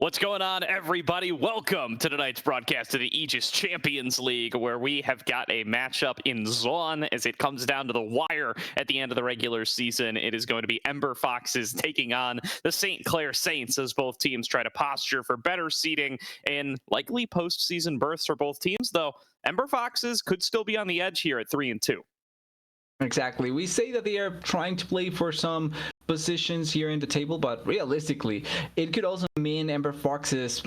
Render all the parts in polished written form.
What's going on, everybody? Welcome to tonight's broadcast of the Aegis Champions League, where we have got a matchup in Zon as it comes down to the wire at the end of the regular season. It is going to be Ember Foxes taking on the St. Clair Saints as both teams try to posture for better seeding and likely postseason berths for both teams, though Ember Foxes could still be on the edge here at 3-2. Exactly. We say that they are trying to play for some positions here in the table, but realistically, it could also mean Ember Fox's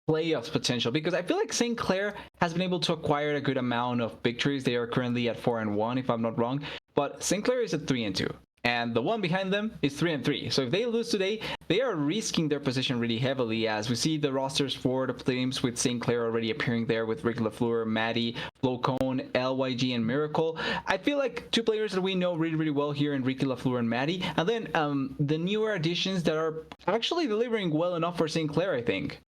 playoffs potential, because I feel like St. Clair has been able to acquire a good amount of victories. They are currently at 4-1, if I'm not wrong, but St. Clair is at 3-2. And the one behind them is 3-3. So if they lose today, they are risking their position really heavily, as we see the rosters for the teams with St. Clair already appearing there with Ricky LaFleur, Maddie, Flowcone, LYG, and Miracle. I feel like two players that we know really, really well here in Ricky LaFleur and Maddie. And then the newer additions that are actually delivering well enough for St. Clair, I think.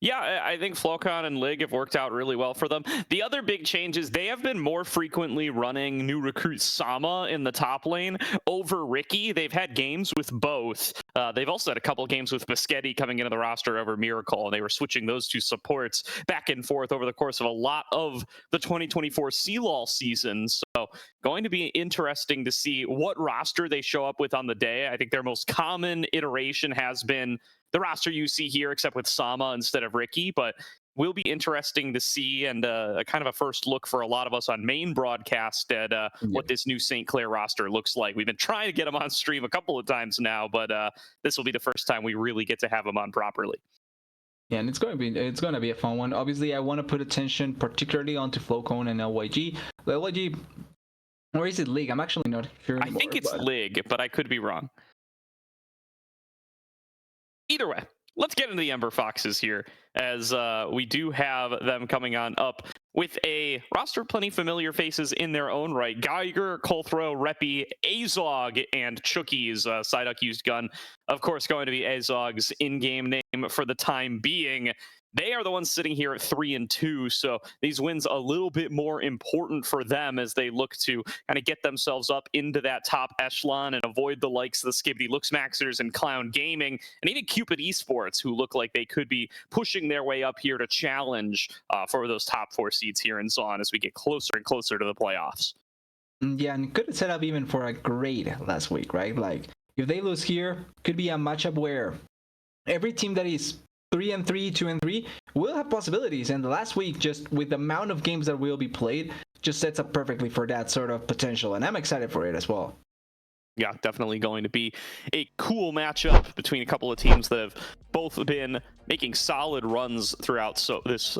Yeah, I think Flocon and Lig have worked out really well for them. The other big change is they have been more frequently running new recruit Sama in the top lane over Ricky. They've had games with both. They've also had a couple games with Biscetti coming into the roster over Miracle, and they were switching those two supports back and forth over the course of a lot of the 2024 CLOL season. So going to be interesting to see what roster they show up with on the day. I think their most common iteration has been the roster you see here, except with Sama instead of Ricky, but will be interesting to see, and a kind of a first look for a lot of us on main broadcast at what this new St. Clair roster looks like. We've been trying to get them on stream a couple of times now, but this will be the first time we really get to have them on properly. Yeah, and it's going to be a fun one. Obviously, I want to put attention particularly onto Flowcone and LYG. LYG, or is it League? I'm actually not sure anymore. I think it's League, but I could be wrong. Either way, let's get into the Ember Foxes here, as we do have them coming on up with a roster of plenty familiar faces in their own right. Geiger, Colthrow, Reppy, Azog, and Chucky's Psyduck used gun. Of course, going to be Azog's in-game name for the time being. They are the ones sitting here at 3-2, so these wins a little bit more important for them as they look to kind of get themselves up into that top echelon and avoid the likes of the Skibbity Looksmaxers and Clown Gaming, and even Cupid Esports, who look like they could be pushing their way up here to challenge for those top 4 seeds here in Zon as we get closer and closer to the playoffs. Yeah, and could set up even for a grade last week, right? Like, if they lose here, could be a matchup where every team that is 3-3, 2-3 will have possibilities, and the last week, just with the amount of games that will be played, just sets up perfectly for that sort of potential, and I'm excited for it as well. Yeah, definitely going to be a cool matchup between a couple of teams that have both been making solid runs throughout this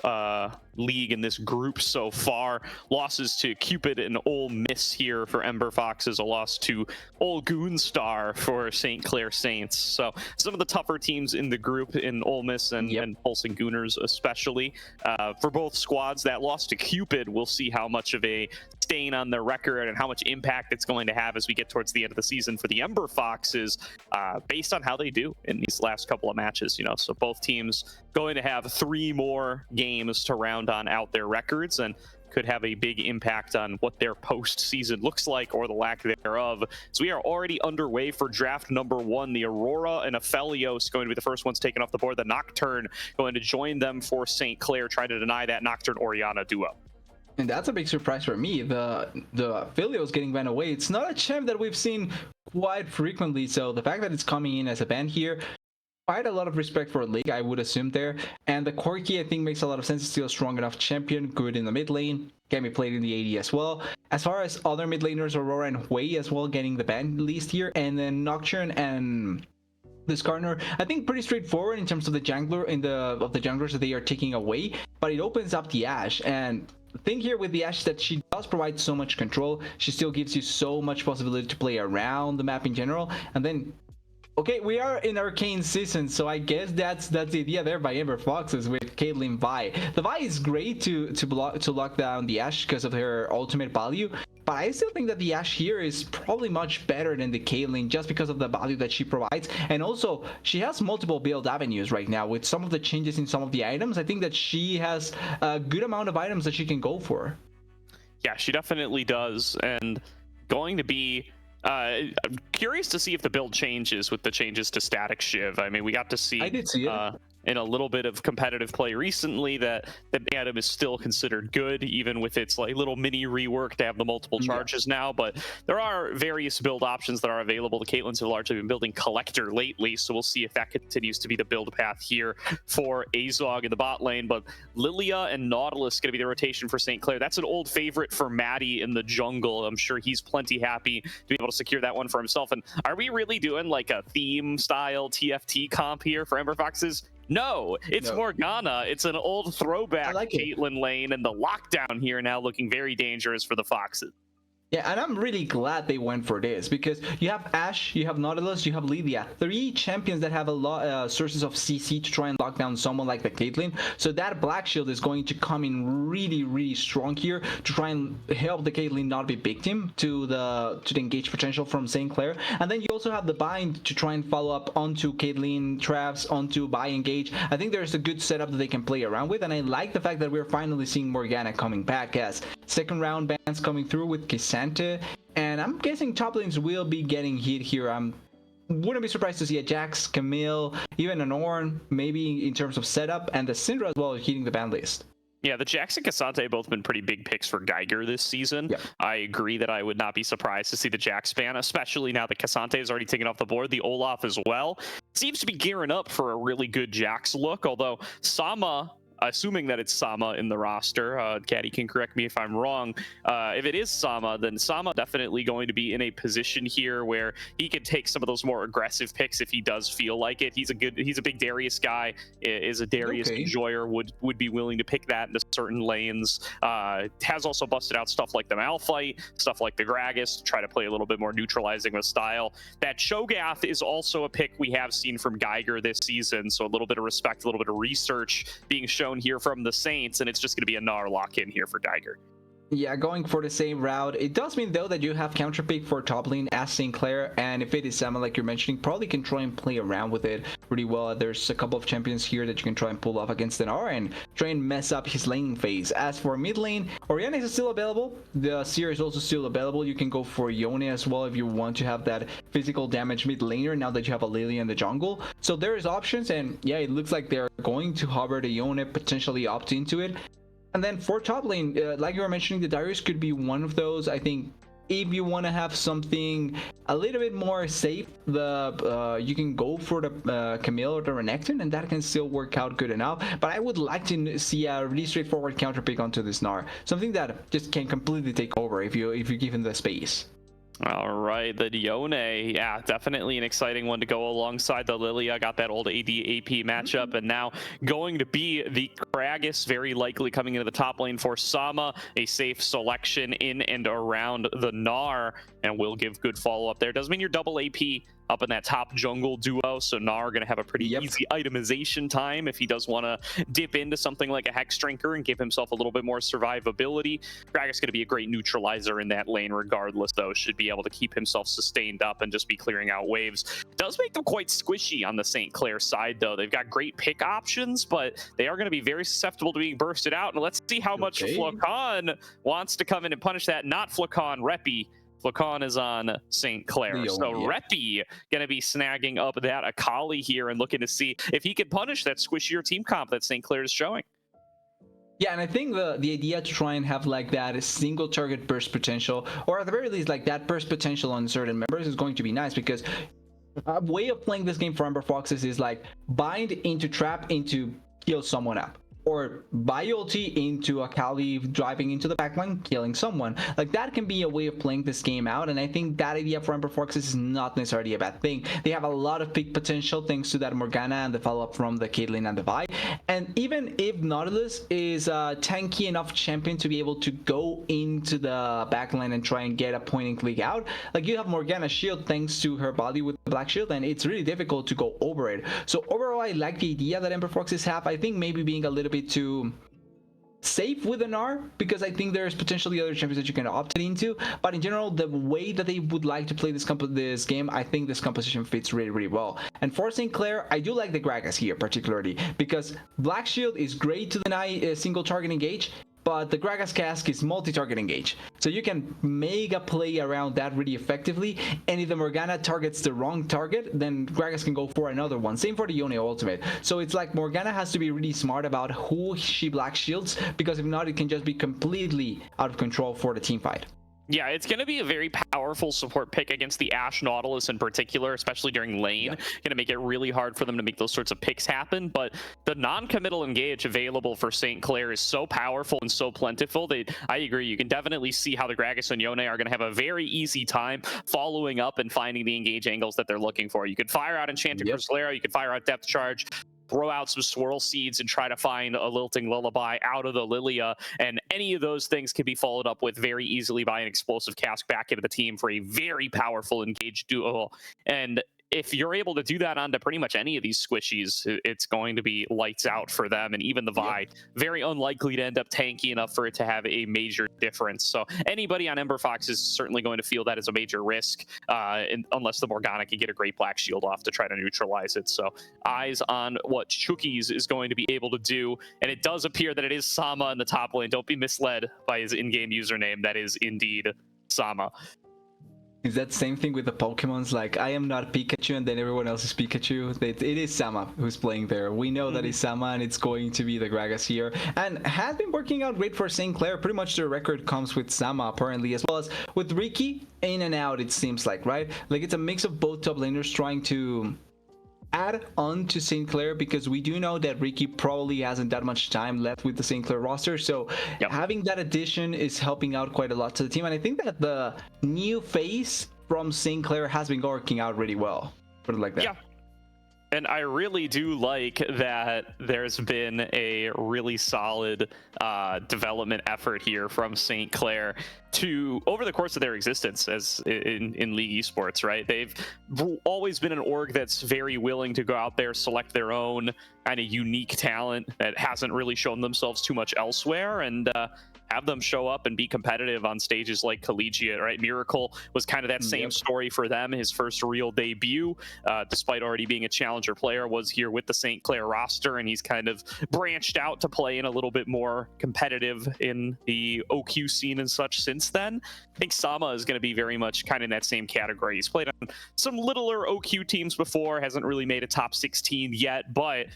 league and this group so far. Losses to Cupid and Ole Miss here for Ember Foxes, a loss to Ole Goonstar for St. Clair Saints. So some of the tougher teams in the group in Ole Miss and Pulsing Gooners especially. For both squads, that loss to Cupid, we'll see how much of a stain on their record and how much impact it's going to have as we get towards the end of the season for the Ember Foxes, based on how they do in these last couple of matches. So both teams going to have 3 more games to round on out their records, and could have a big impact on what their postseason looks like, or the lack thereof. So we are already underway for draft number 1. The Aurora and Aphelios going to be the first ones taken off the board. The Nocturne going to join them for St. Clair, trying to deny that Nocturne-Oriana duo. And that's a big surprise for me. The Aphelios getting banned away. It's not a champ that we've seen quite frequently, so the fact that it's coming in as a ban here, quite a lot of respect for League, I would assume there. And the Corki, I think, makes a lot of sense. It's still a strong enough champion, good in the mid lane, can be played in the AD as well. As far as other mid laners, Aurora and Hui as well getting the ban list here, and then Nocturne and this Gardener, I think pretty straightforward in terms of the jungler of the junglers that they are taking away, but it opens up the Ashe. And the thing here with the Ashe is that she does provide so much control. She still gives you so much possibility to play around the map in general. And then, okay, we are in Arcane season, so I guess that's the idea there by Ember Foxes with Caitlyn Vi. The Vi is great to lock down the Ashe because of her ultimate value, but I still think that the Ashe here is probably much better than the Caitlyn just because of the value that she provides. And also, she has multiple build avenues right now with some of the changes in some of the items. I think that she has a good amount of items that she can go for. Yeah, she definitely does, and going to be I'm curious to see if the build changes with the changes to Static Shiv. I mean, we got to see. I did see it. in a little bit of competitive play recently that the Atom is still considered good, even with its like little mini rework to have the multiple charges now. But there are various build options that are available. The Caitlyn's have largely been building Collector lately, so we'll see if that continues to be the build path here for Azog in the bot lane. But Lilia and Nautilus going to be the rotation for St. Clair. That's an old favorite for Maddie in the jungle. I'm sure he's plenty happy to be able to secure that one for himself. And are we really doing like a theme style TFT comp here for Ember Foxes? No, it's Morgana. It's an old throwback Caitlyn lane, and the lockdown here now looking very dangerous for the Foxes. Yeah, and I'm really glad they went for this, because you have Ashe, you have Nautilus, you have Lilia, 3 champions that have a lot sources of CC to try and lock down someone like the Caitlyn. So that Black Shield is going to come in really strong here to try and help the Caitlyn not be victim to the engage potential from St. Clair. And then you also have the bind to try and follow up onto Caitlyn traps, onto buy engage. I think there's a good setup that they can play around with, and I like the fact that we're finally seeing Morgana coming back as second round bans coming through with Kissandra. And I'm guessing top lanes will be getting hit here. Wouldn't be surprised to see a Jax, Camille, even an Ornn, maybe in terms of setup, and the Syndra as well hitting the ban list. Yeah, the Jax and Cassante have both been pretty big picks for Geiger this season. Yep. I agree that I would not be surprised to see the Jax ban, especially now that Cassante is already taken off the board. The Olaf as well seems to be gearing up for a really good Jax look, although Sama, assuming that it's Sama in the roster, Caddy can correct me if I'm wrong. If it is Sama, then Sama definitely going to be in a position here where he could take some of those more aggressive picks if he does feel like it. He's a big Darius guy, is a Darius enjoyer, would be willing to pick that into certain lanes. Has also busted out stuff like the Malphite, stuff like the Gragas to try to play a little bit more neutralizing of style. That Cho'Gath is also a pick we have seen from Geiger this season, so a little bit of respect, a little bit of research being shown here from the Saints, and it's just going to be a Gnar lock-in here for Geiger. Yeah, going for the same route. It does mean, though, that you have counter pick for top lane as St. Clair, and if it is Sama, like you're mentioning, probably can try and play around with it pretty well. There's a couple of champions here that you can try and pull off against an Gnar and try and mess up his laning phase. As for mid lane, Orianna is still available. The Seer is also still available. You can go for Yone as well if you want to have that physical damage mid laner now that you have a Lily in the jungle. So there's options, and yeah, it looks like they're going to hover the Yone, potentially opt into it. And then for top lane, like you were mentioning, the Darius could be one of those. I think if you want to have something a little bit more safe, you can go for the Camille or the Renekton, and that can still work out good enough. But I would like to see a really straightforward counter pick onto this Gnar, something that just can completely take over if you give him the space. All right, the Yone, yeah, definitely an exciting one to go alongside the Lilia. Got that old AD AP matchup, and now going to be the Gragas, very likely coming into the top lane for Sama. A safe selection in and around the Gnar, and will give good follow-up there. Does mean you're double AP up in that top jungle duo, so Gnar going to have a pretty easy itemization time if he does want to dip into something like a Hex Drinker and give himself a little bit more survivability. Gragas going to be a great neutralizer in that lane regardless, though. Should be able to keep himself sustained up and just be clearing out waves. Does make them quite squishy on the St. Clair side, though. They've got great pick options, but they are going to be very susceptible to being bursted out. And let's see how much Flocon wants to come in and punish that. Not Flocon, Reppy. Flocon is on St. Clair. So Reppy going to be snagging up that Akali here and looking to see if he can punish that squishier team comp that St. Clair is showing. Yeah, and I think the idea to try and have like that single target burst potential, or at the very least like that burst potential on certain members, is going to be nice, because a way of playing this game for Ember Foxes is like bind into trap into kill someone up, or buy ulti into Akali driving into the backline, killing someone. Like that can be a way of playing this game out, and I think that idea for Ember Foxes is not necessarily a bad thing. They have a lot of pick potential thanks to that Morgana and the follow-up from the Caitlyn and the Vi. And even if Nautilus is a tanky enough champion to be able to go into the backline and try and get a point and click out, like you have Morgana's shield thanks to her body with the black shield, and it's really difficult to go over it. So overall, I like the idea that Ember Foxes have. I think maybe being a little bit too safe with an Gnar, because I think there's potentially other champions that you can opt into, but in general, the way that they would like to play this game, I think this composition fits really well. And for St. Clair, I do like the Gragas here particularly, because Black Shield is great to deny a single target engage, but the Gragas cask is multi-target engage. So you can make a play around that really effectively, and if the Morgana targets the wrong target, then Gragas can go for another one. Same for the Yone ultimate. So it's like Morgana has to be really smart about who she black shields, because if not, it can just be completely out of control for the team fight. Yeah, it's going to be a very powerful support pick against the Ashe Nautilus in particular, especially during lane. Going to make it really hard for them to make those sorts of picks happen. But the non-committal engage available for St. Clair is so powerful and so plentiful that I agree. You can definitely see how the Gragas and Yone are going to have a very easy time following up and finding the engage angles that they're looking for. You could fire out Enchanted Crusader, you could fire out Depth Charge, throw out some swirl seeds and try to find a lilting lullaby out of the Lilia, and any of those things can be followed up with very easily by an explosive cast back into the team for a very powerful engaged duo. And if you're able to do that onto pretty much any of these squishies, it's going to be lights out for them. And even the Vi, very unlikely to end up tanky enough for it to have a major difference. So anybody on Ember Fox is certainly going to feel that as a major risk, unless the Morgana can get a great black shield off to try to neutralize it. So eyes on what Chookies is going to be able to do. And it does appear that it is Sama in the top lane. Don't be misled by his in-game username. That is indeed Sama. Is that same thing with the Pokemons? Like, I am not Pikachu, and then everyone else is Pikachu. It is Sama who's playing there. We know that it's Sama, and it's going to be the Gragas here. And has been working out great for St. Clair. Pretty much the record comes with Sama, apparently, as well as with Riki. In and out, it seems like, right? Like, it's a mix of both top laners trying to add on to St. Clair, because we do know that Riki probably hasn't that much time left with the St. Clair roster, so having that addition is helping out quite a lot to the team. And I think that the new face from St. Clair has been working out really well, put it like that. Yeah. And I really do like that there's been a really solid development effort here from St. Clair to over the course of their existence as in League Esports, right? They've always been an org that's very willing to go out there, select their own kind of unique talent that hasn't really shown themselves too much elsewhere, and have them show up and be competitive on stages like Collegiate, right? Miracle was kind of that same story for them. His first real debut, despite already being a challenger player, was here with the St. Clair roster, and he's kind of branched out to play in a little bit more competitive in the OQ scene and such since then. I think Sama is going to be very much kind of in that same category. He's played on some littler OQ teams before, hasn't really made a top 16 yet, but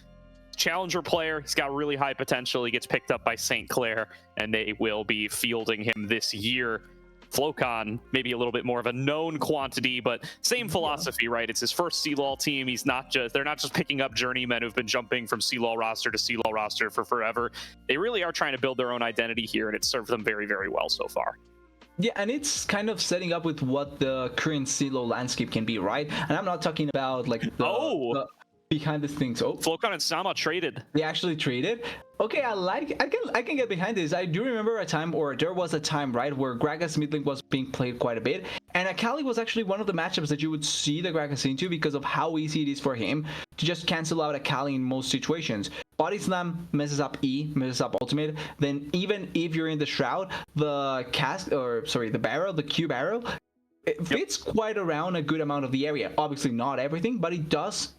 challenger player. He's got really high potential. He gets picked up by St. Clair, and they will be fielding him this year. Flocon, maybe a little bit more of a known quantity, but same philosophy, right? It's his first CLOL team. They're not just picking up journeymen who've been jumping from CLOL roster to CLOL roster for forever. They really are trying to build their own identity here, and it's served them very, very well so far. Yeah, and it's kind of setting up with what the current CLOL landscape can be, right? And I'm not talking about like the behind the things. Flocon and Sama traded. They actually traded. Okay, I can get behind this. I do remember there was a time, right, where Gragas mid lane was being played quite a bit, and Akali was actually one of the matchups that you would see the Gragas into because of how easy it is for him to just cancel out Akali in most situations. Body Slam messes up E, messes up ultimate. Then even if you're in the Shroud, the Q barrel, it fits quite around a good amount of the area. Obviously not everything, but it does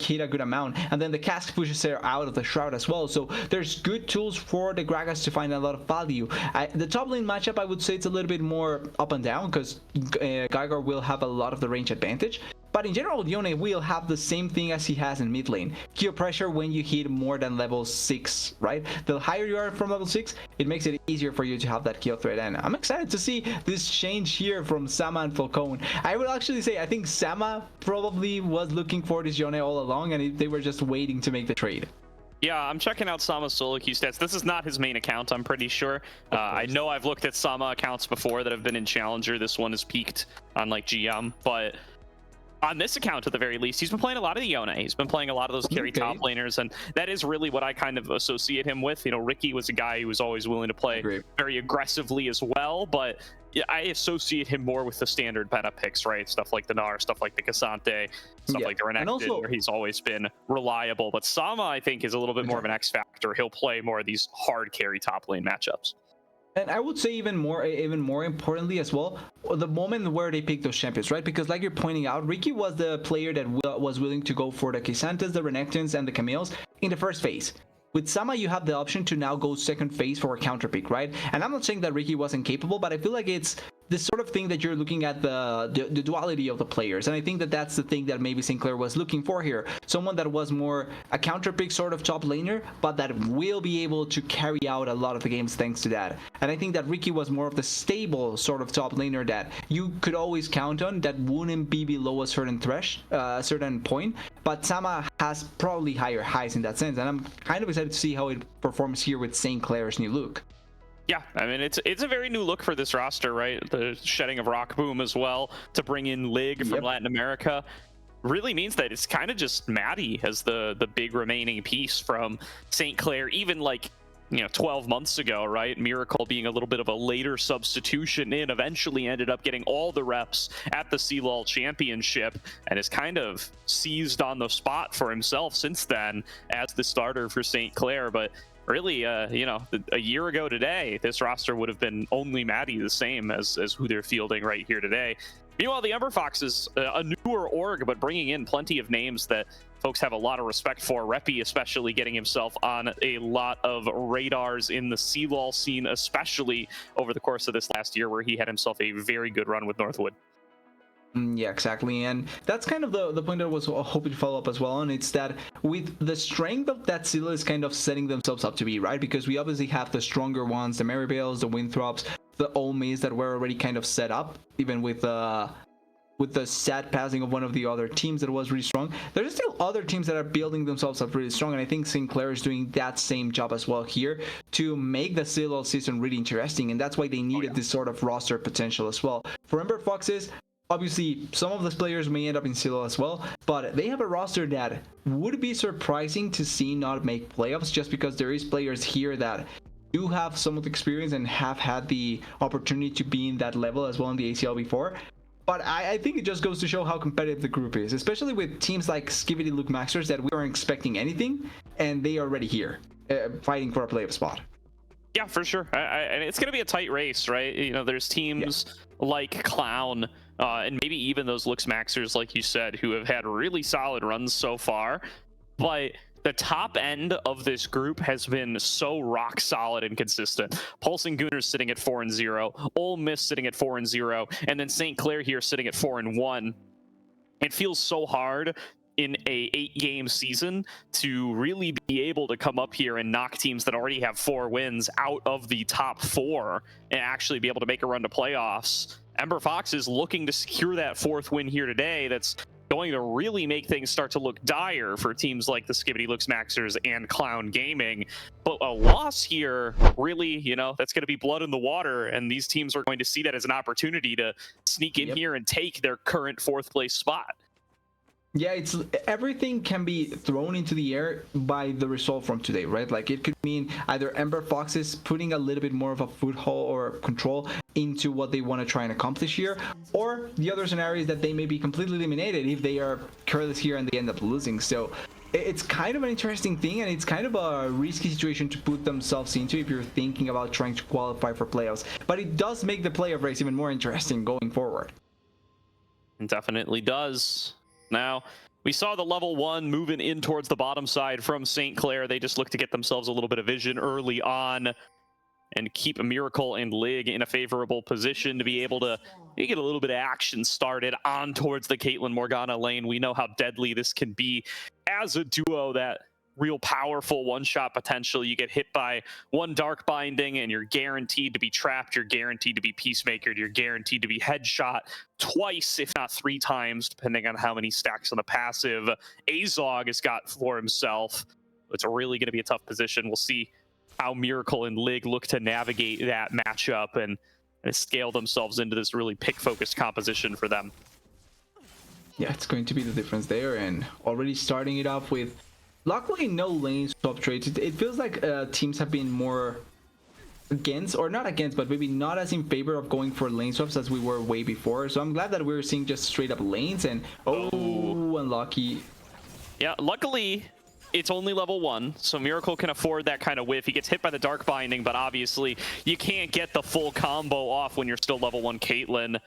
hit a good amount, and then the cask pushes her out of the Shroud as well. So there's good tools for the Gragas to find a lot of value. The top lane matchup, I would say it's a little bit more up and down because Gygar will have a lot of the range advantage. But in general, Yone will have the same thing as he has in mid lane. Kill pressure when you hit more than level 6, right? The higher you are from level 6, it makes it easier for you to have that kill threat. And I'm excited to see this change here from Sama and Falcone. I would actually say I think Sama probably was looking for this Yone all along, and they were just waiting to make the trade. Yeah, I'm checking out Sama's solo queue stats. This is not his main account, I'm pretty sure. I know I've looked at Sama accounts before that have been in Challenger. This one is peaked on like GM, but on this account, at the very least, he's been playing a lot of the Yone. He's been playing a lot of those carry top laners, and that is really what I kind of associate him with. You know, Riki was a guy who was always willing to play very aggressively as well, but I associate him more with the standard meta picks, right? Stuff like the Gnar, stuff like the Cassante, stuff like the Renekton, where he's always been reliable. But Sama, I think, is a little bit more of an X factor. He'll play more of these hard carry top lane matchups. And I would say even more importantly as well, the moment where they pick those champions, right? Because like you're pointing out, Riki was the player that was willing to go for the Kissantes, the Renektons, and the Camille's in the first phase. with Sama, you have the option to now go second phase for a counter pick, right? And I'm not saying that Ricky wasn't capable, but I feel like it's this sort of thing that you're looking at the duality of the players. And I think that that's the thing that maybe St. Clair was looking for here. Someone that was more a counter pick sort of top laner, but that will be able to carry out a lot of the games thanks to that. And I think that Ricky was more of the stable sort of top laner that you could always count on, that wouldn't be below a certain certain point. But Sama has probably higher highs in that sense. And I'm kind of excited to see how it performs here with St. Clair's new look. Yeah, I mean, it's a very new look for this roster, right? The shedding of Rock Boom as well to bring in Lig from Latin America really means that it's kind of just Maddie as the big remaining piece from St. Clair, even like, 12 months ago, right? Miracle being a little bit of a later substitution in, eventually ended up getting all the reps at the CLOL Championship and has kind of seized on the spot for himself since then as the starter for St. Clair. But really, a year ago today, this roster would have been only Maddie the same as who they're fielding right here today. Meanwhile, the Ember Foxes, a newer org, but bringing in plenty of names that folks have a lot of respect for. Reppy especially getting himself on a lot of radars in the CLOL scene, especially over the course of this last year where he had himself a very good run with Northwood. Yeah, exactly. And that's kind of the point I was hoping to follow up as well on. It's that with the strength of that Scylla is kind of setting themselves up to be, right? Because we obviously have the stronger ones, the Maribels, the Winthrops, the Olmes that were already kind of set up, even with the sad passing of one of the other teams that was really strong. There's still other teams that are building themselves up really strong, and I think St. Clair is doing that same job as well here to make the CLOL season really interesting, and that's why they needed this sort of roster potential as well. For Ember Foxes, obviously, some of those players may end up in CLOL as well, but they have a roster that would be surprising to see not make playoffs, just because there is players here that do have some of the experience and have had the opportunity to be in that level as well in the ACL before. But I think it just goes to show how competitive the group is, especially with teams like Skibidi Luke Maxers that we weren't expecting anything, and they are already here, fighting for a playoff spot. Yeah, for sure. And it's going to be a tight race, right? There's teams like Clown, and maybe even those Lux Maxers, like you said, who have had really solid runs so far. But the top end of this group has been so rock solid and consistent. Pulsing Gooners sitting at 4-0, Ole Miss sitting at 4-0, and then St. Clair here sitting at 4-1. It feels so hard in a 8-game season to really be able to come up here and knock teams that already have 4 wins out of the top 4 and actually be able to make a run to playoffs. Ember Fox is looking to secure that 4th win here today. That's going to really make things start to look dire for teams like the Skibidi Lux Maxers and Clown Gaming. But a loss here, really, that's going to be blood in the water, and these teams are going to see that as an opportunity to sneak in here and take their current 4th place spot. Yeah, it's everything can be thrown into the air by the result from today, right? Like it could mean either Ember Foxes putting a little bit more of a foothold or control into what they want to try and accomplish here, or the other scenario is that they may be completely eliminated if they are careless here and they end up losing. So it's kind of an interesting thing, and it's kind of a risky situation to put themselves into if you're thinking about trying to qualify for playoffs. But it does make the playoff race even more interesting going forward. It definitely does. Now, we saw the level 1 moving in towards the bottom side from St. Clair. They just look to get themselves a little bit of vision early on and keep a Miracle and Lig in a favorable position to be able to get a little bit of action started on towards the Caitlyn Morgana lane. We know how deadly this can be as a duo, that real powerful one-shot potential. You get hit by one Dark Binding and you're guaranteed to be trapped, you're guaranteed to be Peacemaker, you're guaranteed to be headshot twice, if not 3 times, depending on how many stacks on the passive Azog has got for himself. It's really going to be a tough position. We'll see how Miracle and Lig look to navigate that matchup and scale themselves into this really pick-focused composition for them. Yeah, it's going to be the difference there, and already starting it off with luckily no lane swap trades. It feels like teams have been more against, or not against, but maybe not as in favor of going for lane swaps as we were way before. So I'm glad that we're seeing just straight up lanes, and unlucky. Yeah, luckily it's only level 1, so Miracle can afford that kind of whiff. He gets hit by the Dark Binding, but obviously you can't get the full combo off when you're still level 1 Caitlyn.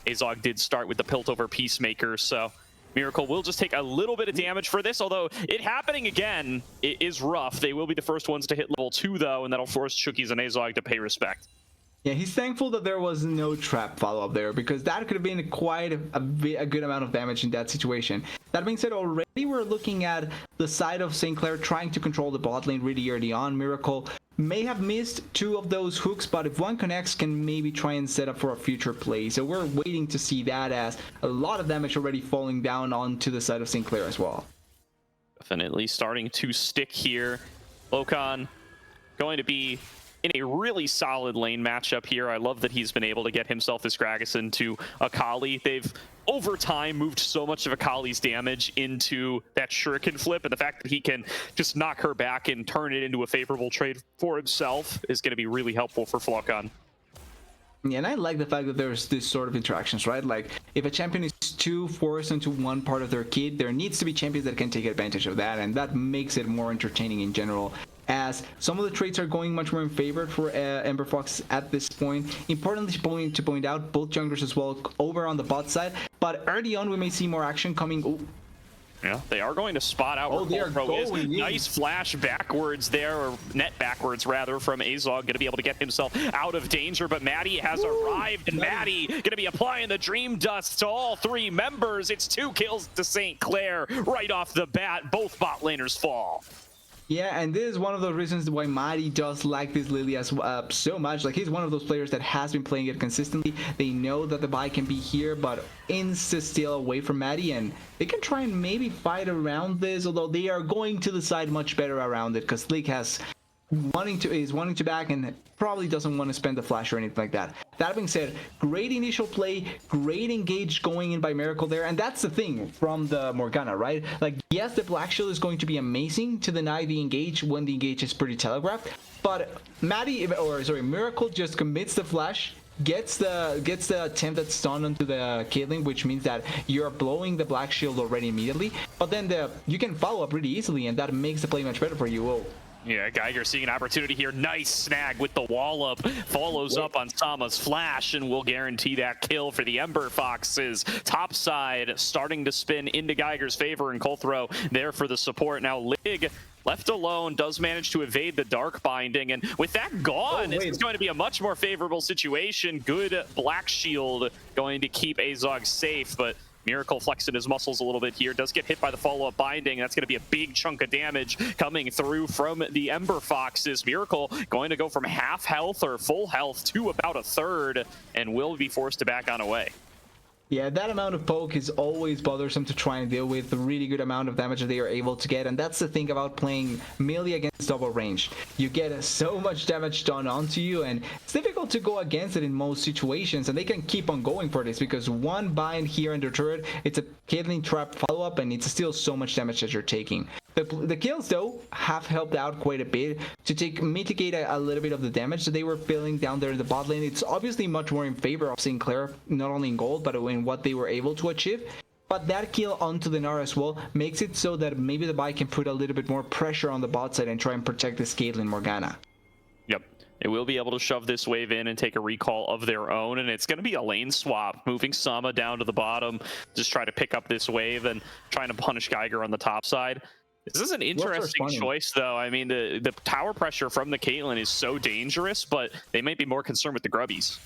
Azog did start with the Piltover Peacemaker, so Miracle will just take a little bit of damage for this, although it happening again, it is rough. They will be the first ones to hit level 2, though, and that'll force Chookies and Azog to pay respect. Yeah, he's thankful that there was no trap follow-up there, because that could have been quite a good amount of damage in that situation. That being said, already we're looking at the side of St. Clair trying to control the bot lane really early on. Miracle may have missed 2 of those hooks, but if one connects, can maybe try and set up for a future play. So we're waiting to see that, as a lot of damage already falling down onto the side of St. Clair as well. Definitely starting to stick here. Locon going to be in a really solid lane matchup here. I love that he's been able to get himself this Gragas into Akali. They've, over time, moved so much of Akali's damage into that Shuriken flip, and the fact that he can just knock her back and turn it into a favorable trade for himself is going to be really helpful for Flocon. Yeah, and I like the fact that there's this sort of interactions, right? Like, if a champion is too forced into one part of their kit, there needs to be champions that can take advantage of that, and that makes it more entertaining in general, as some of the traits are going much more in favor for Ember Fox at this point. Importantly to point out, both junglers as well over on the bot side, but early on we may see more action coming. Ooh. Yeah, they are going to spot out where Pro is. Nice flash backwards there, or net backwards rather, from Azog. Going to be able to get himself out of danger, but Maddie has arrived, and Maddie going to be applying the Dream Dust to all 3 members. It's 2 kills to St. Clair right off the bat. Both bot laners fall. Yeah, and this is one of the reasons why Mari does like this Lily as so much. Like, he's one of those players that has been playing it consistently. They know that the buy can be here, but insta-steal away from Maddie, and they can try and maybe fight around this, although they are going to decide much better around it, because League is wanting to back and probably doesn't want to spend the flash or anything like that. That being said, great initial play, great engage going in by Miracle there, and that's the thing from the Morgana, right? Like, yes, the Black Shield is going to be amazing to deny the engage when the engage is pretty telegraphed, but Miracle just commits the flash, gets the attempted stun onto the Caitlyn, which means that you're blowing the Black Shield already immediately, but then you can follow up really easily, and that makes the play much better for you. Whoa. Yeah, Geiger seeing an opportunity here. Nice snag with the wall up. Follows up on Sama's flash and will guarantee that kill for the Ember Foxes. Top side starting to spin into Geiger's favor, and Colthrow there for the support. Now Lig, left alone, does manage to evade the Dark Binding, and with that gone, this is going to be a much more favorable situation. Good Black Shield going to keep Azog safe, but Miracle flexing his muscles a little bit here, does get hit by the follow-up binding. That's going to be a big chunk of damage coming through from the Ember Foxes. Miracle going to go from half health or full health to about a third, and will be forced to back on away. Yeah, that amount of poke is always bothersome to try and deal with. The really good amount of damage that they are able to get, and that's the thing about playing melee against double range. You get so much damage done onto you, and it's difficult to go against it in most situations, and they can keep on going for this, because one bind here in the turret, it's a Caitlyn trap follow-up, and it's still so much damage that you're taking. The kills, though, have helped out quite a bit to mitigate a little bit of the damage that they were feeling down there in the bot lane. It's obviously much more in favor of St. Clair, not only in gold, but in what they were able to achieve. But that kill onto the Gnar as well makes it so that maybe the buy can put a little bit more pressure on the bot side and try and protect this Caitlyn Morgana. Yep. They will be able to shove this wave in and take a recall of their own, and it's going to be a lane swap, moving Sama down to the bottom, just try to pick up this wave and trying to punish Geiger on the top side. This is an interesting choice, though. I mean, the tower pressure from the Caitlyn is so dangerous, but they might be more concerned with the grubbies.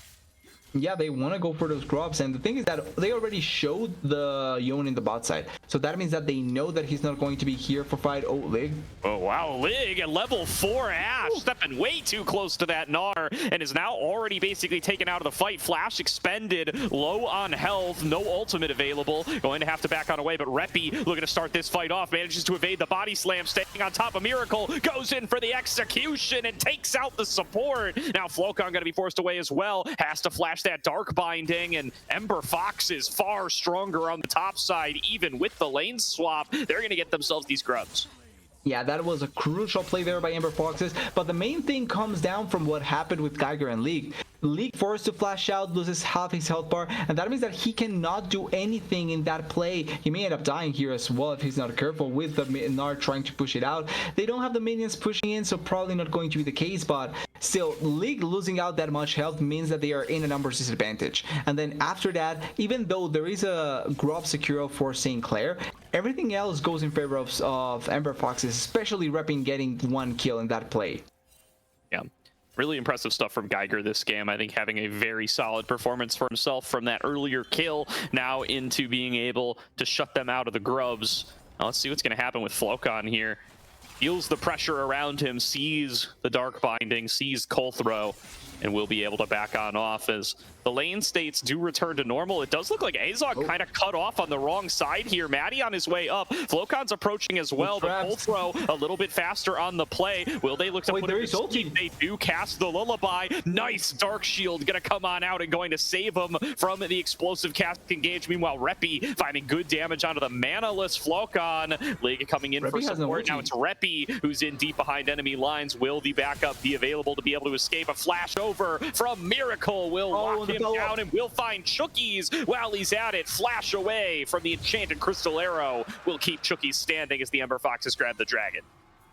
Yeah, they want to go for those grubs, and the thing is that they already showed the Yone in the bot side, so that means that they know that he's not going to be here for fight. Oh, Lig. Oh, wow, Lig at level 4 Ash, stepping way too close to that Gnar, and is now already basically taken out of the fight. Flash expended, low on health, no ultimate available, going to have to back on away, but Reppy looking to start this fight off, manages to evade the body slam, staying on top of Miracle, goes in for the execution and takes out the support. Now Flocon going to be forced away as well, has to flash that Dark Binding, and Ember Fox is far stronger on the top side. Even with the lane swap, they're going to get themselves these grubs. Yeah, that was a crucial play there by Ember Foxes, but the main thing comes down from what happened with Geiger and League. League forced to flash out, loses half his health bar, and that means that he cannot do anything in that play. He may end up dying here as well if he's not careful, with the Gnar trying to push it out. They don't have the minions pushing in, so probably not going to be the case, but Still, League losing out that much health means that they are in a numbers disadvantage. And then after that, even though there is a grab secure for St. Clair, everything else goes in favor of Ember Foxes, especially repping getting 1 kill in that play. Yeah. Really impressive stuff from Geiger this game. I think having a very solid performance for himself from that earlier kill now into being able to shut them out of the grubs. Now let's see what's going to happen with Flocon here. Feels the pressure around him, sees the Dark Binding, sees Colthrow, and will be able to back on off as the lane states do return to normal. It does look like Azog kind of cut off on the wrong side here. Maddie on his way up. Flocon's approaching as well, but Colthrow a little bit faster on the play. Will they look to put it in speed? They do cast the Lullaby. Nice Dark Shield gonna come on out and going to save him from the explosive cast engage. Meanwhile, Reppy finding good damage onto the mana-less Flocon. League coming in for support. Now it's Reppy who's in deep behind enemy lines. Will the backup be available to be able to escape? A flash over from Miracle will lock him down and will find Chookies while he's at it. Flash away from the enchanted crystal arrow will keep Chookies standing as the Ember Foxes grab the dragon.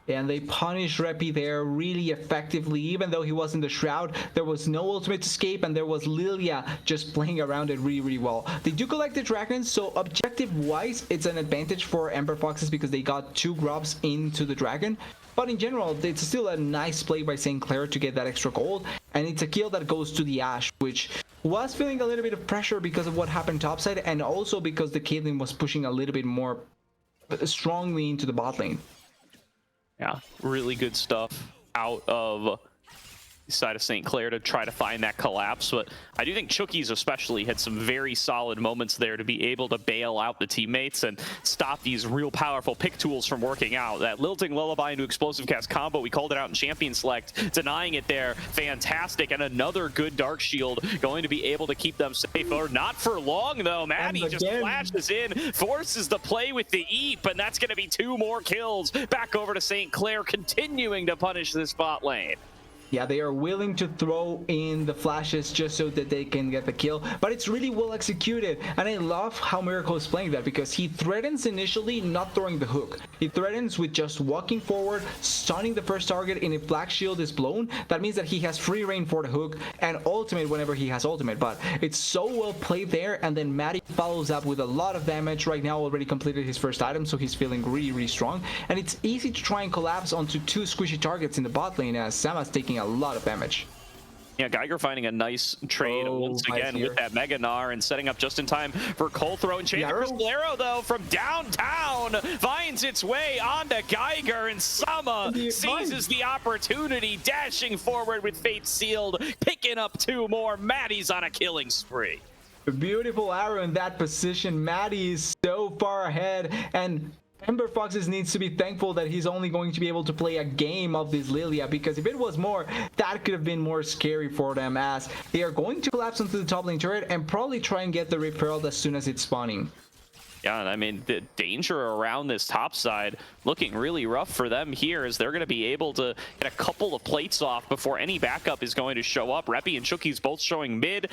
And they punish Reppy there really effectively. Even though he was in the Shroud, there was no ultimate escape, and there was Lilia just playing around it really, really well. They do collect the dragons, so objective-wise, it's an advantage for Ember Foxes because they got 2 grubs into the dragon. But in general, it's still a nice play by St. Clair to get that extra gold, and it's a kill that goes to the Ashe, which was feeling a little bit of pressure because of what happened topside, and also because the Caitlyn was pushing a little bit more strongly into the bot lane. Yeah, really good stuff out of the side of St. Clair to try to find that collapse, but I do think Chookies especially had some very solid moments there to be able to bail out the teammates and stop these real powerful pick tools from working out. That Lilting Lullaby into Explosive Cast combo, we called it out in Champion Select, denying it there, fantastic, and another good Dark Shield going to be able to keep them safe, or not for long though. Maddie just flashes in, forces the play with the Eep, and that's going to be 2 more kills. Back over to St. Clair, continuing to punish this bot lane. Yeah, they are willing to throw in the flashes just so that they can get the kill, but it's really well executed. And I love how Miracle is playing that because he threatens initially not throwing the hook. He threatens with just walking forward, stunning the first target, and if Black Shield is blown, that means that he has free reign for the hook and ultimate whenever he has ultimate. But it's so well played there, and then Maddie follows up with a lot of damage. Right now already completed his first item, so he's feeling really, really strong. And it's easy to try and collapse onto 2 squishy targets in the bot lane as Sama's taking a lot of damage. Yeah, Geiger finding a nice trade once again with that Mega Gnar and setting up just in time for Colthrow. And Crystal Arrow, though, from downtown finds its way onto Geiger, and Sama seizes the opportunity, dashing forward with Fate Sealed, picking up 2 more. Maddie's on a killing spree. A beautiful arrow in that position. Maddie is so far ahead, and Ember Foxes needs to be thankful that he's only going to be able to play a game of this Lilia, because if it was more, that could have been more scary for them, as they are going to collapse onto the top lane turret and probably try and get the Rift Herald as soon as it's spawning. Yeah, I mean, the danger around this top side looking really rough for them here, as they're going to be able to get a couple of plates off before any backup is going to show up. Reppy and Chookies both showing mid.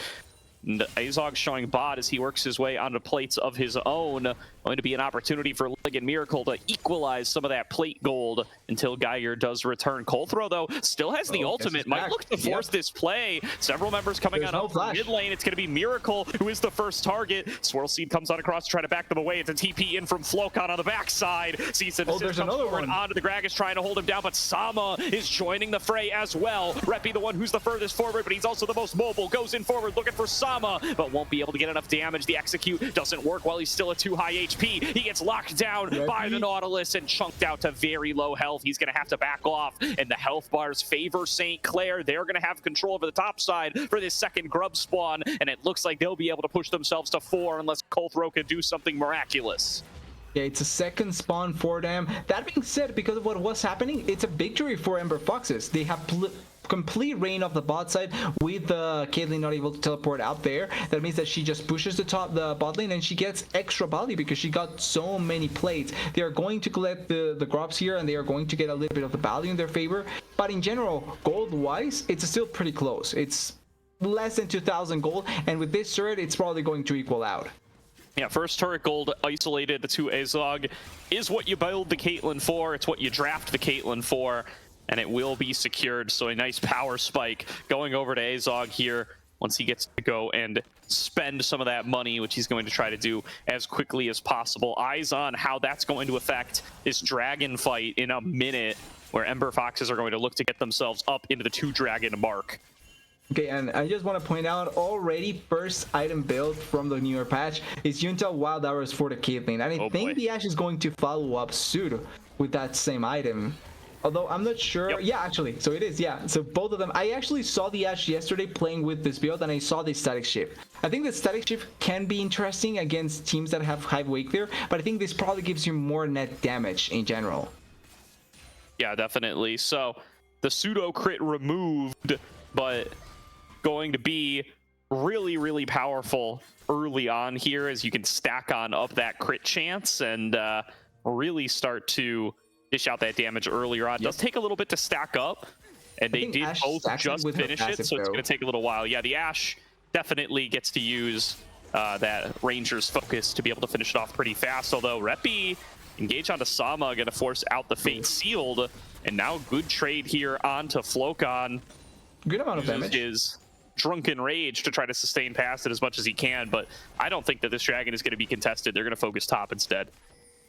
Azog showing bot as he works his way onto plates of his own. Going to be an opportunity for Lig and Miracle to equalize some of that plate gold until Geiger does return. Colthrow, though, still has the ultimate. Might look to force this play. Several members coming on up from mid lane. It's going to be Miracle who is the first target. Swirl Seed comes on across to try to back them away. It's a TP in from Flocon on the backside. Sees it. There's another one onto the Gragas trying to hold him down, but Sama is joining the fray as well. Reppy, the one who's the furthest forward, but he's also the most mobile. Goes in forward looking for Sama, but won't be able to get enough damage. The execute doesn't work while he's still at 2 high HP. He gets locked down by the Nautilus and chunked out to very low health. He's going to have to back off, and the health bars favor St. Clair. They're going to have control over the top side for this second grub spawn, and it looks like they'll be able to push themselves to 4 unless Colthrow can do something miraculous. Yeah, it's a second spawn for them. That being said, because of what was happening, it's a victory for Ember Foxes. They have complete reign of the bot side with Caitlyn not able to teleport out there. That means that she just pushes the bot lane, and she gets extra value because she got so many plates. They are going to collect the grubs here, and they are going to get a little bit of the value in their favor. But in general, gold-wise, it's still pretty close. It's less than 2,000 gold, and with this turret, it's probably going to equal out. Yeah, first turret gold isolated to Azog is what you build the Caitlyn for. It's what you draft the Caitlyn for. and it will be secured. So a nice power spike going over to Azog here once he gets to go and spend some of that money, which he's going to try to do as quickly as possible. Eyes on how that's going to affect this dragon fight in a minute, where Ember Foxes are going to look to get themselves up into the 2-dragon mark. Okay, and I just want to point out already first item build from the newer patch is Junta Wild Arrows for the Caitlyn. And I think the Ashe is going to follow up soon with that same item. Although I'm not sure. Yep. Yeah, actually. So it is. Yeah. So both of them. I actually saw the Ashe yesterday playing with this build, and I saw the static shift. I think the static shift can be interesting against teams that have high wake there, but I think this probably gives you more net damage in general. Yeah, definitely. So the pseudo crit removed, but going to be really, really powerful early on here, as you can stack on up that crit chance and really start to dish out that damage earlier on. It does take a little bit to stack up, and they did both just finish it, so it's going to take a little while. Yeah, the Ashe definitely gets to use that Ranger's focus to be able to finish it off pretty fast, although Reppy engage onto Sama, going to force out the Fate Sealed, and now good trade here onto Flocon. Good amount of damage. His drunken rage to try to sustain past it as much as he can, but I don't think that this dragon is going to be contested. They're going to focus top instead.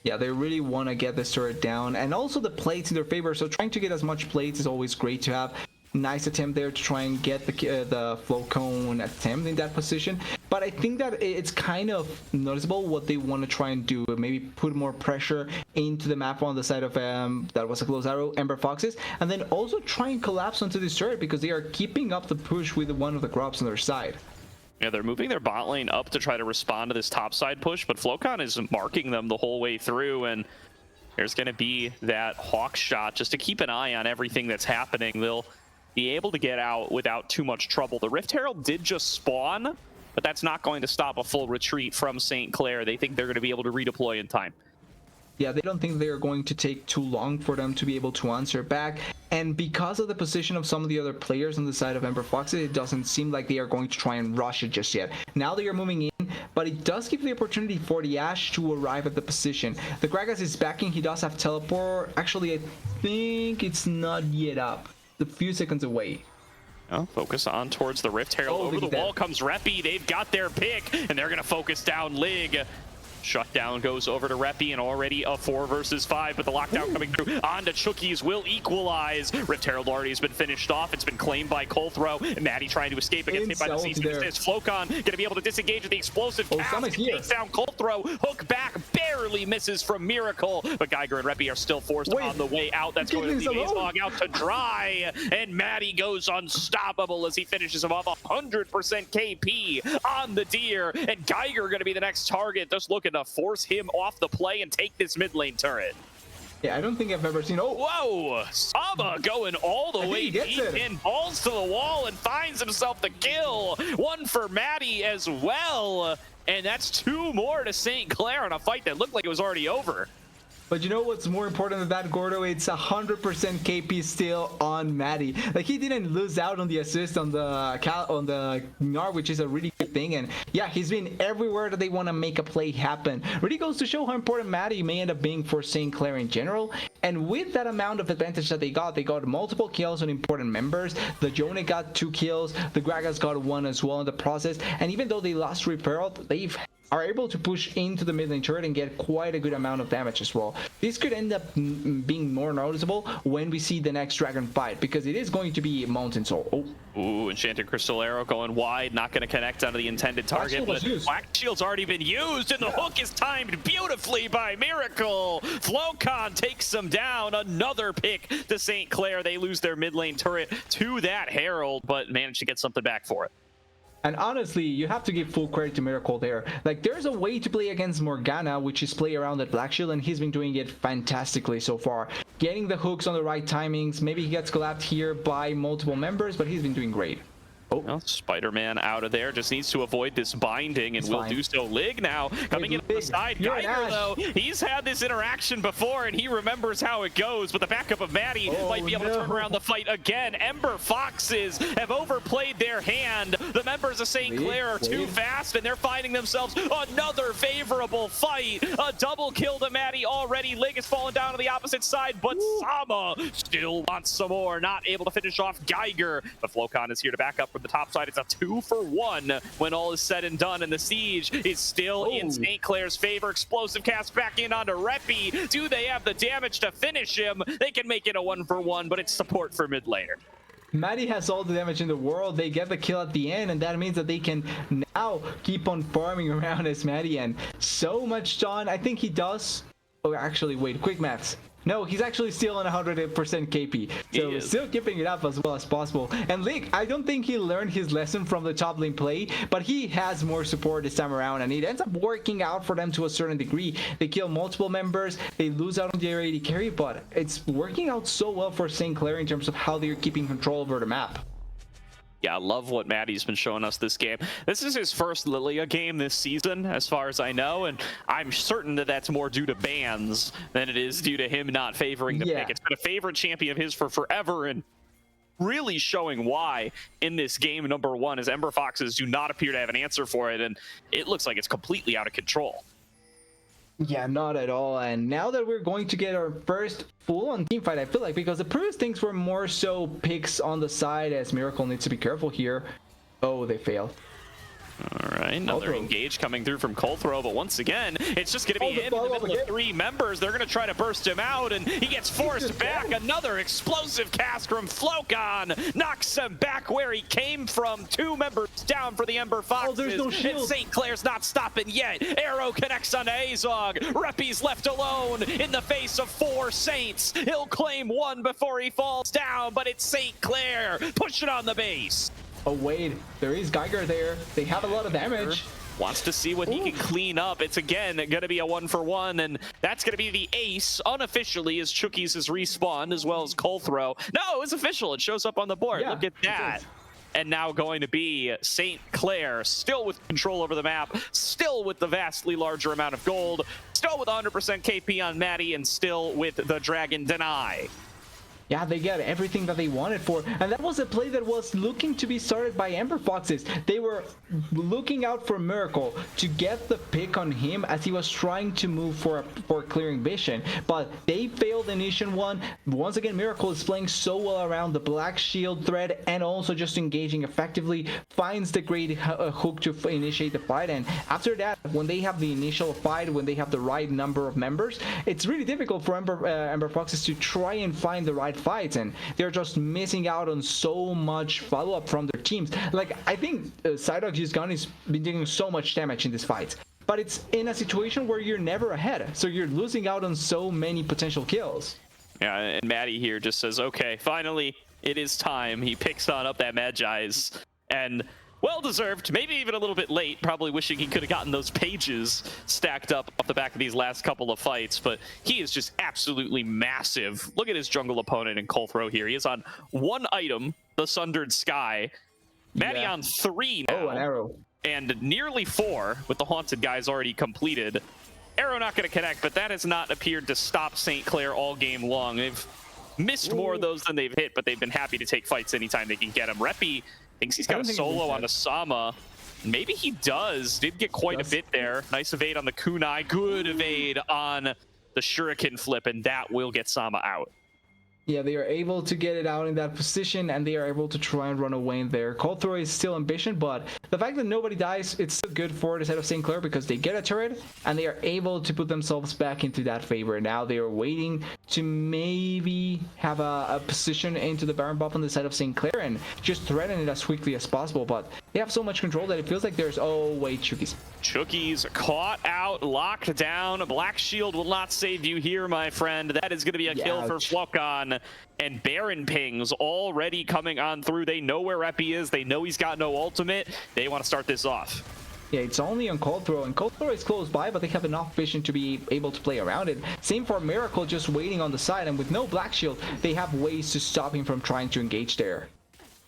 Yeah, they really want to get this turret down, and also the plates in their favor, so trying to get as much plates is always great to have. Nice attempt there to try and get the flow cone attempt in that position, but I think that it's kind of noticeable what they want to try and do. Maybe put more pressure into the map on the side of that was a close arrow, Ember Foxes, and then also try and collapse onto this turret because they are keeping up the push with one of the crops on their side. Yeah, they're moving their bot lane up to try to respond to this top side push, but Flocon is marking them the whole way through, and there's going to be that hawk shot just to keep an eye on everything that's happening. They'll be able to get out without too much trouble. The Rift Herald did just spawn, but that's not going to stop a full retreat from St. Clair. They think they're going to be able to redeploy in time. Yeah, they don't think they're going to take too long for them to be able to answer back. And because of the position of some of the other players on the side of Ember Foxes, it doesn't seem like they are going to try and rush it just yet. Now they are moving in, but it does give the opportunity for the Ashe to arrive at the position. The Gragas is backing. He does have teleport. Actually, I think it's not yet up. A few seconds away. Oh, focus on towards the Rift Herald. Over the wall comes Reppy. They've got their pick, and they're going to focus down Lig. Shutdown goes over to Reppy, and already a 4 versus 5, but the lockdown coming through onto Chookies will equalize. Rift Herald already has been finished off. It's been claimed by Colthrow, and Maddie trying to escape against hit by the CC. Flocon going to be able to disengage with the explosive cast. Takes down Colthrow. Hook back, barely misses from Miracle, but Geiger and Reppy are still forced on the way out. That's going to leave Azog out to dry, and Maddie goes unstoppable as he finishes him off 100% KP on the Deer, and Geiger going to be the next target, just looking to force him off the play and take this mid lane turret. Yeah, I don't think I've ever seen. Oh, whoa! Sama going all the way deep in, balls to the wall, and finds himself the kill. One for Maddie as well, and that's 2 more to St. Clair in a fight that looked like it was already over. But you know what's more important than that, Gordo? It's 100% KP still on Maddie. Like, he didn't lose out on the assist on the Gnar, which is a really good thing. And yeah, he's been everywhere that they want to make a play happen. Really goes to show how important Maddie may end up being for St. Clair in general. And with that amount of advantage that they got multiple kills on important members. The Jone got 2 kills. The Gragas got 1 as well in the process. And even though they lost Repair, they are able to push into the mid lane turret and get quite a good amount of damage as well. This could end up being more noticeable when we see the next dragon fight, because it is going to be Mountain Soul. Oh. Ooh, Enchanted Crystal Arrow going wide, not going to connect onto the intended target, but Black Shield's already been used, and the hook is timed beautifully by Miracle. Flocon takes them down. Another pick to St. Clair. They lose their mid lane turret to that Herald, but managed to get something back for it. And honestly, you have to give full credit to Miracle there. Like, there's a way to play against Morgana, which is play around that Black Shield, and he's been doing it fantastically so far. Getting the hooks on the right timings. Maybe he gets collapsed here by multiple members, but he's been doing great. Oh, Well, Spider-Man out of there, just needs to avoid this binding, and It's will fine. do so. Lig now coming in on the Lig, side. you're an Geiger, Ash. though, he's had this interaction before, and he remembers how it goes, but the backup of Maddie might be able to turn around the fight again. Ember Foxes have overplayed their hand. The members of St. Clair are too fast, and they're finding themselves another favorable fight. A double kill to Maddie already. Lig has fallen down to the opposite side, but Sama still wants some more. Not able to finish off Geiger, but Flocon is here to back up from the top side. It's a 2-for-1 when all is said and done, and the siege is still in St. Clair's favor. Explosive cast back in onto Reppy. Do they have the damage to finish him? They can make it a 1-for-1, but it's support for mid laner. Maddie has all the damage in the world. They get the kill at the end, and that means that they can now keep on farming around as Maddie, and so much done. I think he does. Oh, actually, wait, quick maths. No, he's actually still on 100% KP. So still keeping it up as well as possible. And Lig, I don't think he learned his lesson from the top lane play, but he has more support this time around, and it ends up working out for them to a certain degree. They kill multiple members, they lose out on the AD carry, but it's working out so well for St. Clair in terms of how they're keeping control over the map. Yeah, I love what Maddie's been showing us this game. This is his first Lilia game this season, as far as I know, and I'm certain that that's more due to bans than it is due to him not favoring the pick. It's been a favorite champion of his for forever, and really showing why in this game number 1, as Ember Foxes do not appear to have an answer for it, and it looks like it's completely out of control. Yeah, not at all. And now that we're going to get our first full-on team fight, I feel like, because the previous things were more so picks on the side, as Miracle needs to be careful here. Oh, they failed. All right, another engage coming through from Colthrow, but once again, it's just going to be him in the middle of 3 members. They're going to try to burst him out, and he gets forced back. Another explosive cast from Flocon knocks him back where he came from. 2 members down for the Ember Foxes. There's no shield. And St. Clair's not stopping yet. Arrow connects onto Azog. Reppy's left alone in the face of 4 Saints. He'll claim 1 before he falls down, but it's St. Clair pushing on the base. Oh wait, there is Geiger there. They have a lot of damage. Wants to see what he can clean up. It's again going to be a 1-for-1, and that's going to be the ace unofficially, as Chookies has respawned, as well as Colthrow. No, it's official. It shows up on the board. Look at that. And now going to be St. Clair, still with control over the map, still with the vastly larger amount of gold, still with 100% KP on Maddie, and still with the Dragon Deny. Yeah, they get everything that they wanted for, and that was a play that was looking to be started by Ember Foxes. They were looking out for Miracle to get the pick on him as he was trying to move for clearing vision, but they failed initial one. Once again, Miracle is playing so well around the black shield thread and also just engaging effectively, finds the great hook to initiate the fight, and after that, when they have the initial fight, when they have the right number of members, it's really difficult for Ember Foxes to try and find the right fights, and they're just missing out on so much follow-up from their teams. Like, I think Psyduck's gun has been doing so much damage in this fight, but it's in a situation where you're never ahead, so you're losing out on so many potential kills. Yeah, and Maddie here just says, okay, finally it is time. He picks on up that Magi's, and well-deserved, maybe even a little bit late, probably wishing he could have gotten those pages stacked up off the back of these last couple of fights, but he is just absolutely massive. Look at his jungle opponent in Colthrow here. He is on 1 item, the Sundered Sky. Maddie on 3 now. Oh, an arrow. And nearly 4, with the Haunted guys already completed. Arrow not going to connect, but that has not appeared to stop St. Clair all game long. They've missed more of those than they've hit, but they've been happy to take fights anytime they can get them. Reppy thinks he's got a solo on the Sama. Maybe he does. Did get quite a bit there. Nice evade on the kunai. Good evade on the shuriken flip, and that will get Sama out. Yeah, they are able to get it out in that position, and they are able to try and run away in there. Colthrow is still ambition, but the fact that nobody dies, it's still good for the side of St. Clair because they get a turret, and they are able to put themselves back into that favor. Now they are waiting to maybe have a position into the Baron buff on the side of St. Clair and just threaten it as quickly as possible, but they have so much control that it feels like there's... Oh, wait, Chookies. Chookies caught out, locked down. Black Shield will not save you here, my friend. That is going to be a kill for Flocon. And Baron pings already coming on through. They know where Reppy is. They know he's got no ultimate. They want to start this off. Yeah, it's only on Colthrow, and Colthrow is close by, but they have enough vision to be able to play around it. Same for Miracle, just waiting on the side, and with no Black Shield, they have ways to stop him from trying to engage there.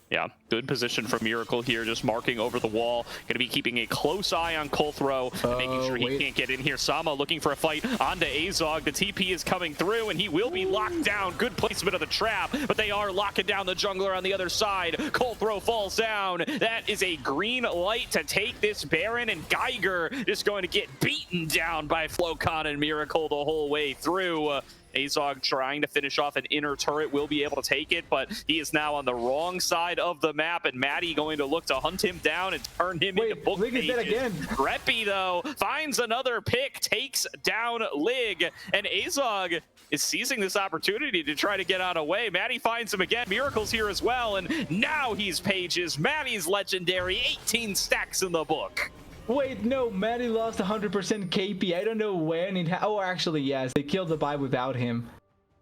Yeah, good position from Miracle here, just marking over the wall. Going to be keeping a close eye on Colthrow and making sure he can't get in here. Sama looking for a fight onto Azog. The TP is coming through, and he will be locked down. Good placement of the trap, but they are locking down the jungler on the other side. Colthrow falls down. That is a green light to take this Baron, and Geiger is going to get beaten down by Flocon and Miracle the whole way through. Azog trying to finish off an inner turret, will be able to take it, but he is now on the wrong side of the map, and Maddie going to look to hunt him down and turn him into book pages. Again. Reppy, though, finds another pick, takes down Lig, and Azog is seizing this opportunity to try to get out of the way. Maddie finds him again. Miracle's here as well, and now he's pages. Maddie's legendary, 18 stacks in the book. Wait, no, Maddie lost 100% KP. I don't know when oh, actually, yes, they killed the Vi without him.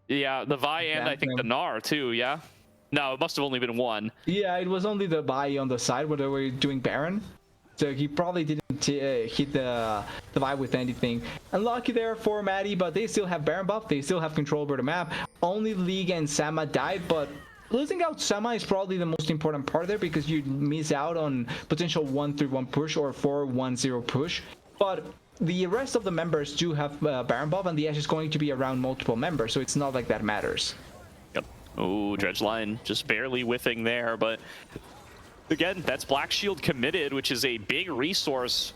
Yeah, the Vi and I think the Gnar too, yeah? No, it must have only been one. Yeah, it was only the Vi on the side where they were doing Baron. So he probably didn't hit the Vi with anything. Unlucky there for Maddie, but they still have Baron buff. They still have control over the map. Only League and Sama died, but losing out Sama is probably the most important part there, because you miss out on potential 1-3-1 push or 4-1-0 push. But the rest of the members do have Baron buff, and the Ashe is going to be around multiple members, so it's not like that matters. Yep. Oh, Dredgeline just barely whiffing there, but again, that's Black Shield committed, which is a big resource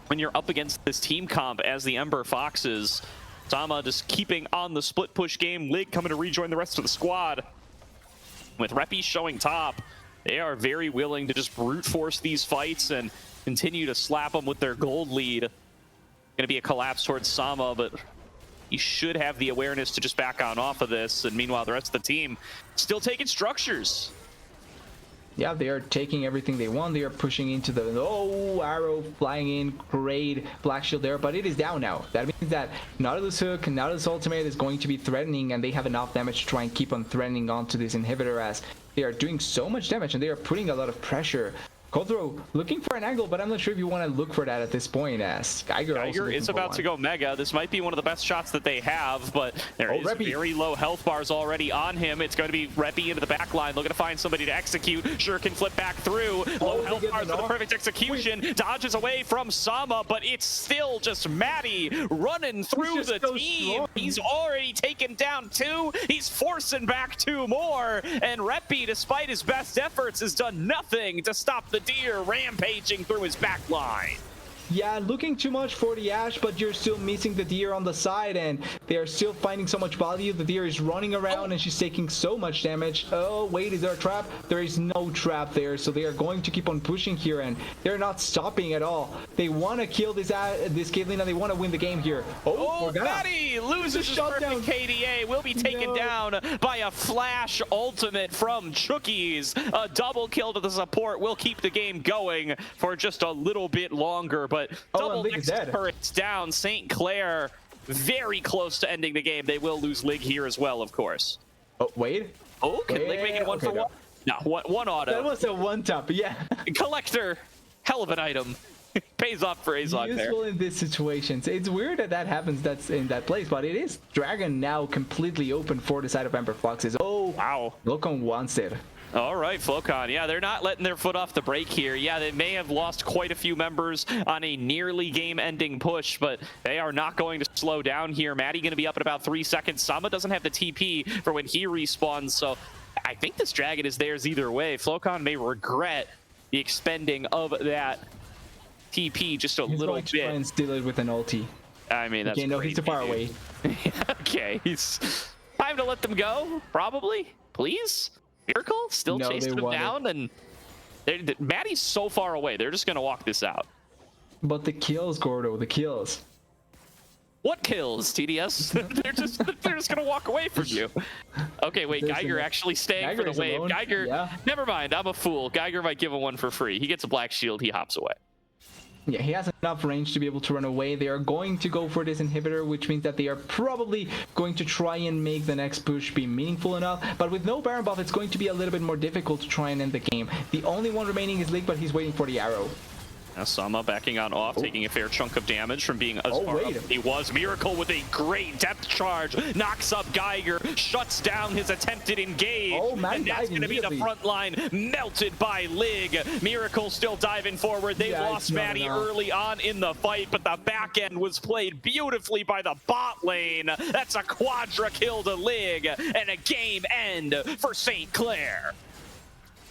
when you're up against this team comp as the Ember Foxes. Sama just keeping on the split push game. Lig coming to rejoin the rest of the squad. With Reppy showing top, they are very willing to just brute force these fights and continue to slap them with their gold lead. Going to be a collapse towards Sama, but he should have the awareness to just back on off of this. And meanwhile, the rest of the team still taking structures. Yeah, they are taking everything they want. They are pushing into the arrow flying in. Great Black Shield there, but it is down now. That means that Nautilus Hook, Nautilus Ultimate is going to be threatening, and they have enough damage to try and keep on threatening onto this inhibitor, as they are doing so much damage and they are putting a lot of pressure. Colthrow looking for an angle, but I'm not sure if you want to look for that at this point, as Geiger is about to go Mega. This might be one of the best shots that they have, but there is very low health bars already on him. It's going to be Reppy into the back line, looking to find somebody to execute. Sure can flip back through. Low health bars for the perfect execution. Dodges away from Sama, but it's still just Maddie running through the team. Strong. He's already taken down 2. He's forcing back 2 more, and Reppy, despite his best efforts, has done nothing to stop the deer rampaging through his back line. Yeah, looking too much for the Ashe, but you're still missing the deer on the side, and they are still finding so much value. The deer is running around, and she's taking so much damage. Oh, wait, is there a trap? There is no trap there, so they are going to keep on pushing here, and they're not stopping at all. They want to kill this Caitlyn, and they want to win the game here. Oh, Maddie loses his perfect KDA. Will be taken down by a flash ultimate from Chookies. A double kill to the support will keep the game going for just a little bit longer, but double turrets down. St. Clair very close to ending the game. They will lose Lig here as well, of course. Oh, wait. Oh, can Lig make it one for one? No, one auto. That was a one-tap, yeah. Collector, hell of an item. Pays off for Azog there. Useful in these situations. It's weird that happens that's in that place, but it is Dragon now completely open for the side of Ember Foxes. Oh, wow. Locon wants it. All right, Flocon. Yeah, they're not letting their foot off the brake here. Yeah, they may have lost quite a few members on a nearly game-ending push, but they are not going to slow down here. Maddie going to be up in about 3 seconds. Sama doesn't have the TP for when he respawns, so I think this Dragon is theirs either way. Flocon may regret the expending of that TP just a little bit. Try and steal it with an ulti. I mean, that's no, he's too far away. Okay, he's time to let them go, probably. Please? Miracle still chasing him down, and Maddie's so far away. They're just gonna walk this out. But the kills, Gordo, the kills. What kills, TDS? they're just gonna walk away from you. Okay, wait, Geiger actually staying for the wave. Alone. Geiger, never mind. I'm a fool. Geiger might give him one for free. He gets a black shield. He hops away. Yeah, he has enough range to be able to run away. They are going to go for this inhibitor, which means that they are probably going to try and make the next push be meaningful enough. But with no Baron buff, it's going to be a little bit more difficult to try and end the game. The only one remaining is Lig, but he's waiting for the arrow. Sama backing on off, taking a fair chunk of damage from being as far up as he was. Miracle with a great depth charge, knocks up Geiger, shuts down his attempted engage, and that's going to be the front line melted by Lig. Miracle still diving forward. They lost Maddie early on in the fight, but the back end was played beautifully by the bot lane. That's a quadra kill to Lig, and a game end for St. Clair.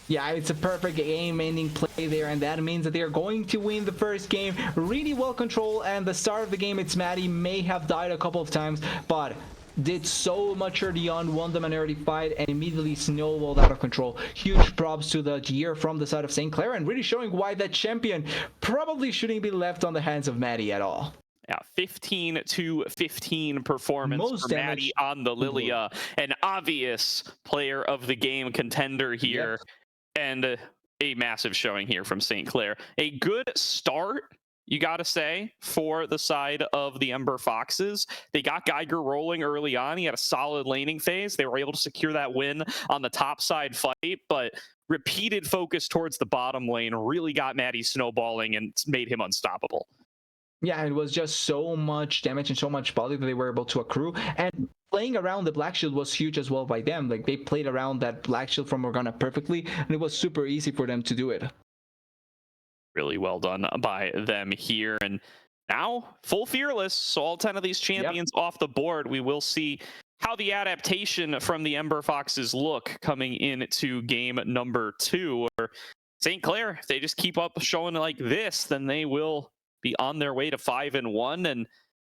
Yeah, it's a perfect game-ending play there, and that means that they are going to win the first game. Really well controlled, and the start of the game, it's Maddie may have died a couple of times, but did so much early on, won the minority fight, and immediately snowballed out of control. Huge props to the year from the side of St. Clair, and really showing why that champion probably shouldn't be left on the hands of Maddie at all. Yeah, 15-15 performance for Maddie on the Lilia. An obvious player of the game contender here. And a massive showing here from St. Clair. A good start, you got to say, for the side of the Ember Foxes. They got Geiger rolling early on. He had a solid laning phase. They were able to secure that win on the top side fight, but repeated focus towards the bottom lane really got Maddie snowballing and made him unstoppable. Yeah, it was just so much damage and so much body that they were able to accrue. And playing around the Black Shield was huge as well by them. Like, they played around that Black Shield from Morgana perfectly, and it was super easy for them to do it. Really well done by them here. And now, full Fearless. So all 10 of these champions off the board. We will see how the adaptation from the Ember Foxes look coming into game number 2. Or St. Clair, if they just keep up showing like this, then they will be on their way to 5-1 and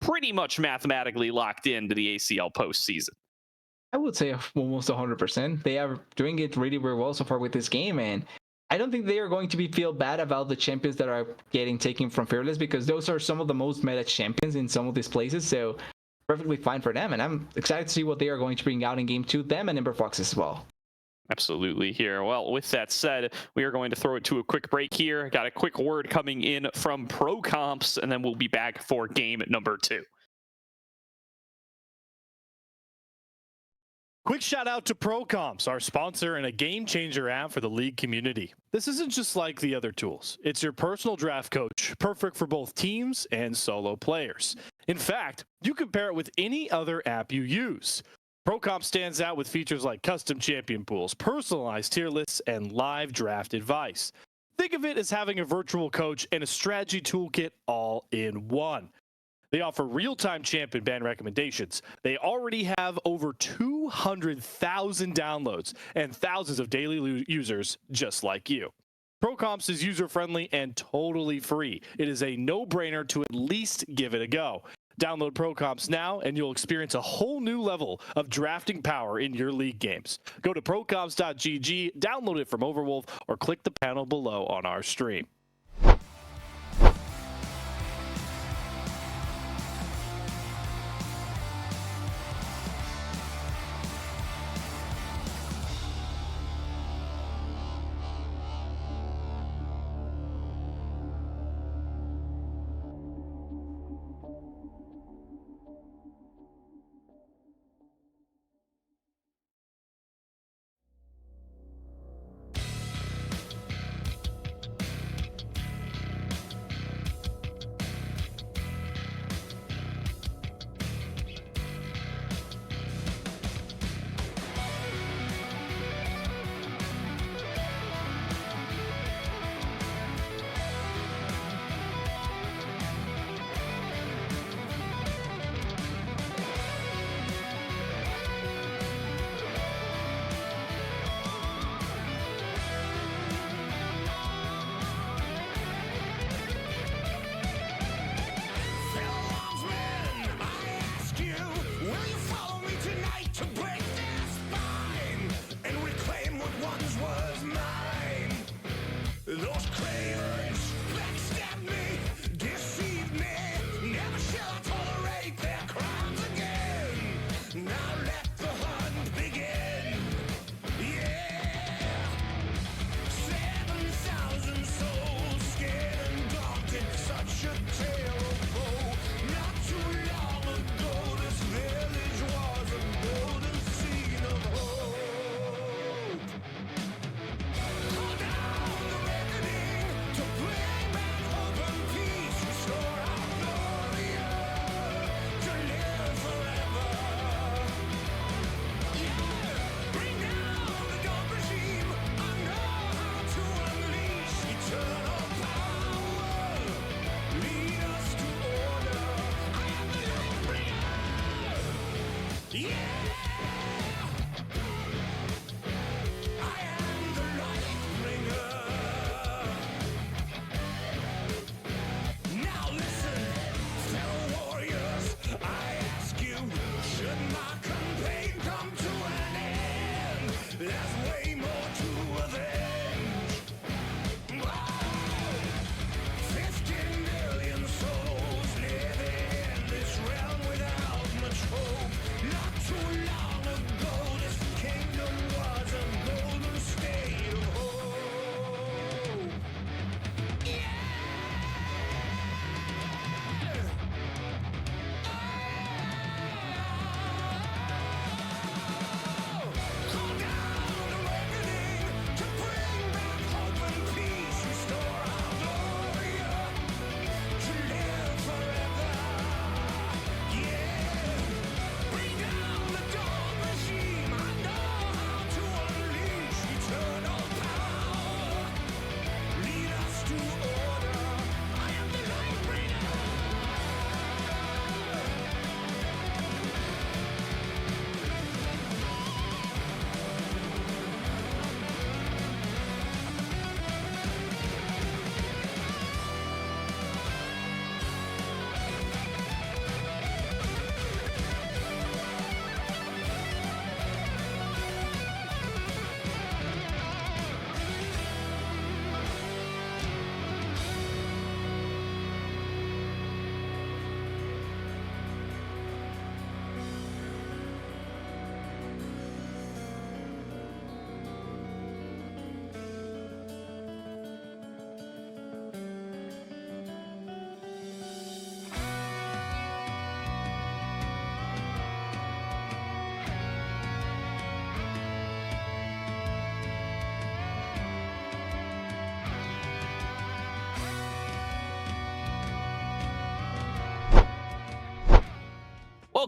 pretty much mathematically locked into the ACL postseason. I would say almost 100%. They are doing it really, really well so far with this game, and I don't think they are going to feel bad about the champions that are getting taken from Fearless, because those are some of the most meta champions in some of these places, so perfectly fine for them, and I'm excited to see what they are going to bring out in game 2, them and Ember Fox as well. Absolutely here. Well, with that said, we are going to throw it to a quick break here. Got a quick word coming in from Pro Comps, and then we'll be back for game number 2. Quick shout out to Pro Comps, our sponsor and a game changer app for the League community. This isn't just like the other tools. It's your personal draft coach, perfect for both teams and solo players. In fact, you can pair it with any other app you use. ProComp stands out with features like custom champion pools, personalized tier lists, and live draft advice. Think of it as having a virtual coach and a strategy toolkit all in one. They offer real-time champion ban recommendations. They already have over 200,000 downloads and thousands of daily users just like you. ProComps is user-friendly and totally free. It is a no-brainer to at least give it a go. Download ProComps now, and you'll experience a whole new level of drafting power in your league games. Go to procomps.gg, download it from Overwolf, or click the panel below on our stream.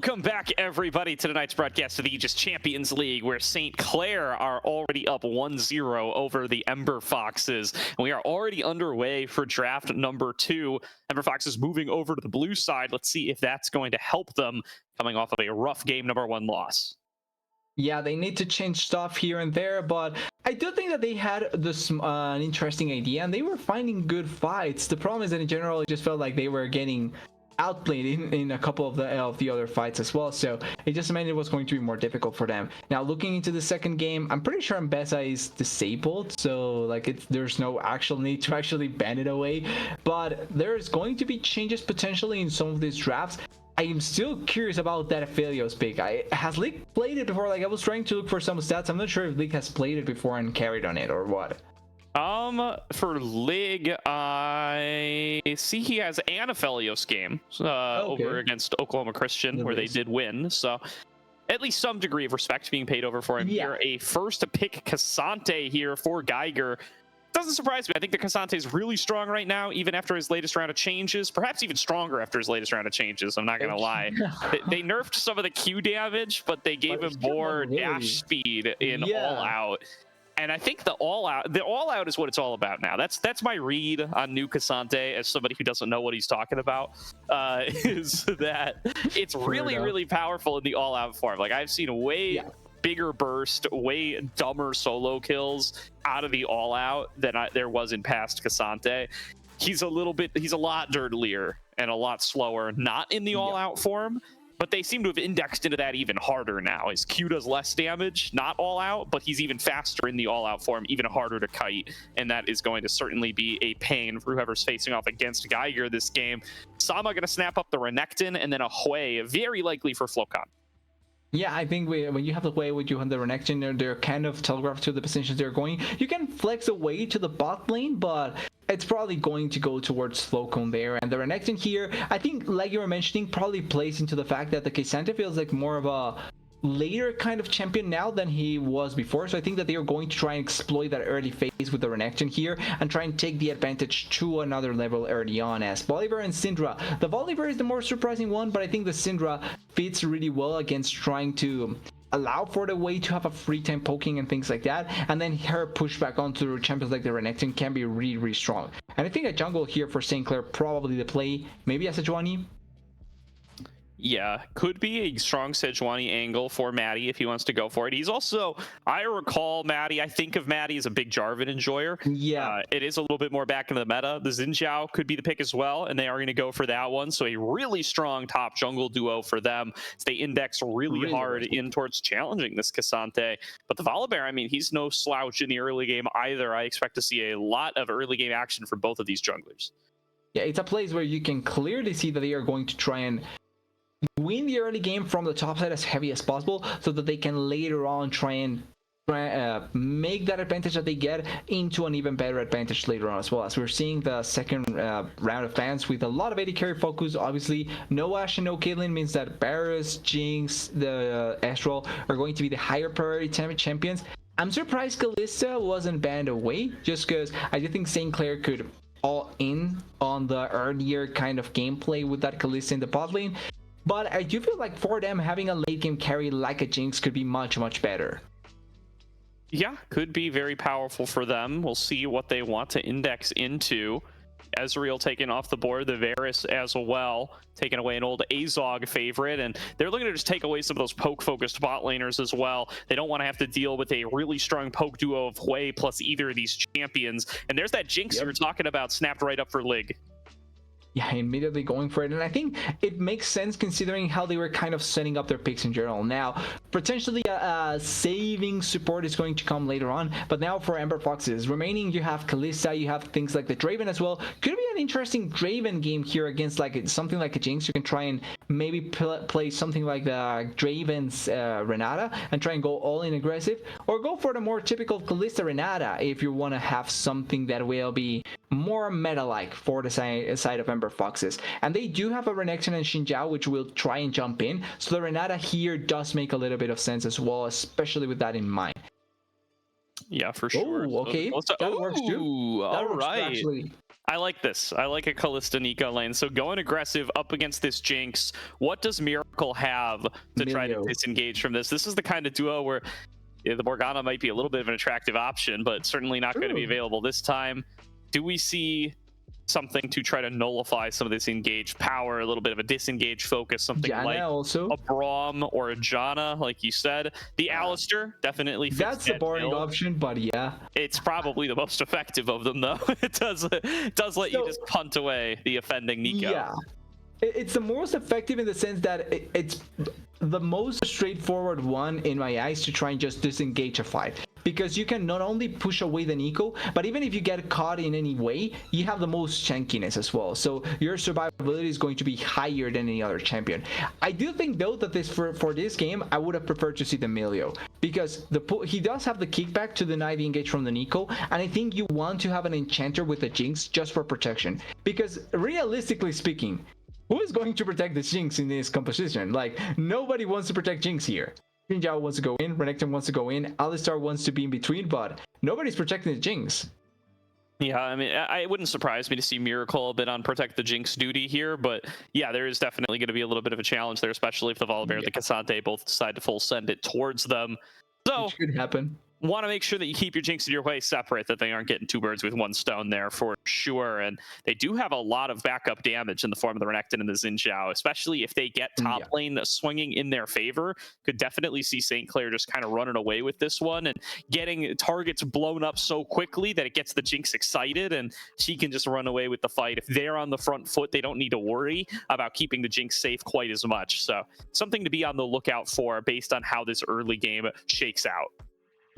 Welcome back, everybody, to tonight's broadcast of the Aegis Champions League, where St. Clair are already up 1-0 over the Ember Foxes. And we are already underway for draft number 2. Ember Foxes moving over to the blue side. Let's see if that's going to help them coming off of a rough game number 1 loss. Yeah, they need to change stuff here and there, but I do think that they had this an interesting idea, and they were finding good fights. The problem is that in general, it just felt like they were getting outplayed in a couple of the other fights as well, so it just meant it was going to be more difficult for them. Now, looking into the second game, I'm pretty sure Mbessa is disabled, so like there's no actual need to actually ban it away, but there's going to be changes potentially in some of these drafts. I am still curious about that Aphelios pick. Has League played it before? Like, I was trying to look for some stats. I'm not sure if League has played it before and carried on it or what. For League, I see he has an Aphelios game over against Oklahoma Christian, where they did win. So at least some degree of respect being paid over for him here. A first pick Cassante here for Geiger. Doesn't surprise me. I think the Cassante is really strong right now, even after his latest round of changes. Perhaps even stronger after his latest round of changes. I'm not going to lie. They nerfed some of the Q damage, but they gave him more dash speed in All Out. And I think the All Out is what it's all about now. That's my read on new Cassante as somebody who doesn't know what he's talking about, is that it's really, really powerful in the All Out form. Like, I've seen way bigger burst, way dumber solo kills out of the All Out than there was in past Cassante. He's a lot dirtlier and a lot slower, not in the All Out form. But they seem to have indexed into that even harder now. His Q does less damage, not All Out, but he's even faster in the All Out form, even harder to kite. And that is going to certainly be a pain for whoever's facing off against Geiger this game. Sama going to snap up the Renekton, and then a Hui, very likely for Flocon. Yeah, I think when you have the way with you on the Renekton, they're kind of telegraphed to the positions they're going. You can flex away to the bot lane, but it's probably going to go towards Flocon there. And the Renekton here, I think, like you were mentioning, probably plays into the fact that the Cassante feels like more of a later kind of champion now than he was before. So I think that they are going to try and exploit that early phase with the Renekton here and try and take the advantage to another level early on as Volibear and Syndra. The Volibear is the more surprising one, but I think the Syndra fits really well against trying to allow for the way to have a free time poking and things like that, and then her pushback onto champions like the Renekton can be really, really strong. And I think a jungle here for St. Clair, probably the play, maybe as a Sejuani. Yeah, could be a strong Sejuani angle for Maddie if he wants to go for it. He's also, I recall Maddie, I think of Maddie as a big Jarvan enjoyer. Yeah. It is a little bit more back into the meta. The Xin Zhao could be the pick as well, and they are going to go for that one. So a really strong top jungle duo for them. So they index really hard in towards challenging this Cassante. But the Volibear, I mean, he's no slouch in the early game either. I expect to see a lot of early game action for both of these junglers. Yeah, it's a place where you can clearly see that they are going to try and win the early game from the top side as heavy as possible, so that they can later on try and make that advantage that they get into an even better advantage later on as well. As we're seeing the second round of fans with a lot of AD carry focus. Obviously, no Ashe and no Caitlyn means that Varus, Jinx, the Astral are going to be the higher priority champions. I'm surprised Kalista wasn't banned away, just because I do think St. Clair could all in on the earlier kind of gameplay with that Kalista in the bot lane. But I do feel like for them, having a late game carry like a Jinx could be much, much better. Yeah, could be very powerful for them. We'll see what they want to index into. Ezreal taken off the board, the Varus as well, taking away an old Azog favorite, and they're looking to just take away some of those poke-focused bot laners as well. They don't want to have to deal with a really strong poke duo of Hui plus either of these champions. And there's that Jinx you were talking about, snapped right up for Lig. Yeah, immediately going for it. And I think it makes sense considering how they were kind of setting up their picks in general. Now, potentially a saving support is going to come later on. But now for Ember Foxes, remaining, you have Kalista, you have things like the Draven as well. Could be an interesting Draven game here against like something like a Jinx. You can try and maybe play something like the Draven's Renata and try and go all in aggressive. Or go for the more typical Kalista Renata if you want to have something that will be more meta-like for the side of Ember Foxes. And they do have a Renekton and Xin Zhao, which will try and jump in. So the Renata here does make a little bit of sense as well, especially with that in mind. Yeah, for sure. Oh, okay. So That works too. ooh, That all works too, right. actually. I like this. I like a Callista Nico lane. So going aggressive up against this Jinx. What does Miracle have to try to Milio. disengage from this? This is the kind of duo where the Morgana might be a little bit of an attractive option, but certainly not going to be True. available this time. Do we see something to try to nullify some of this engaged power, a little bit of a disengaged focus, something Janna like also. a Braum or a Janna, like you said? The Alistair definitely fits That's a that boring bill. option, but yeah. It's probably the most effective of them, though. It does let you So- just punt away the offending Nico. Yeah. It's the most effective in the sense that it's the most straightforward one in my eyes to try and just disengage a fight. Because you can not only push away the Nico, but even if you get caught in any way, you have the most chankiness as well. So your survivability is going to be higher than any other champion. I do think though that this for this game, I would have preferred to see the Milio. Because he does have the kickback to deny the engage from the Nico, and I think you want to have an enchanter with the Jinx just for protection. Because realistically speaking, who is going to protect the Jinx in this composition? Like, nobody wants to protect Jinx here. Xin Zhao wants to go in, Renekton wants to go in, Alistar wants to be in between, but nobody's protecting the Jinx. Yeah, I mean, it wouldn't surprise me to see Miracle a bit on Protect the Jinx duty here, but yeah, there is definitely going to be a little bit of a challenge there, especially if the Volibear and the Cassante both decide to full send it towards them. So, Which could happen. Want to make sure that you keep your Jinx in your way separate, that they aren't getting two birds with one stone there for sure. And they do have a lot of backup damage in the form of the Renekton and the Xin Zhao, especially if they get top lane swinging in their favor. Could definitely see St. Clair just kind of running away with this one and getting targets blown up so quickly that it gets the Jinx excited and she can just run away with the fight. If they're on the front foot, they don't need to worry about keeping the Jinx safe quite as much. So something to be on the lookout for based on how this early game shakes out.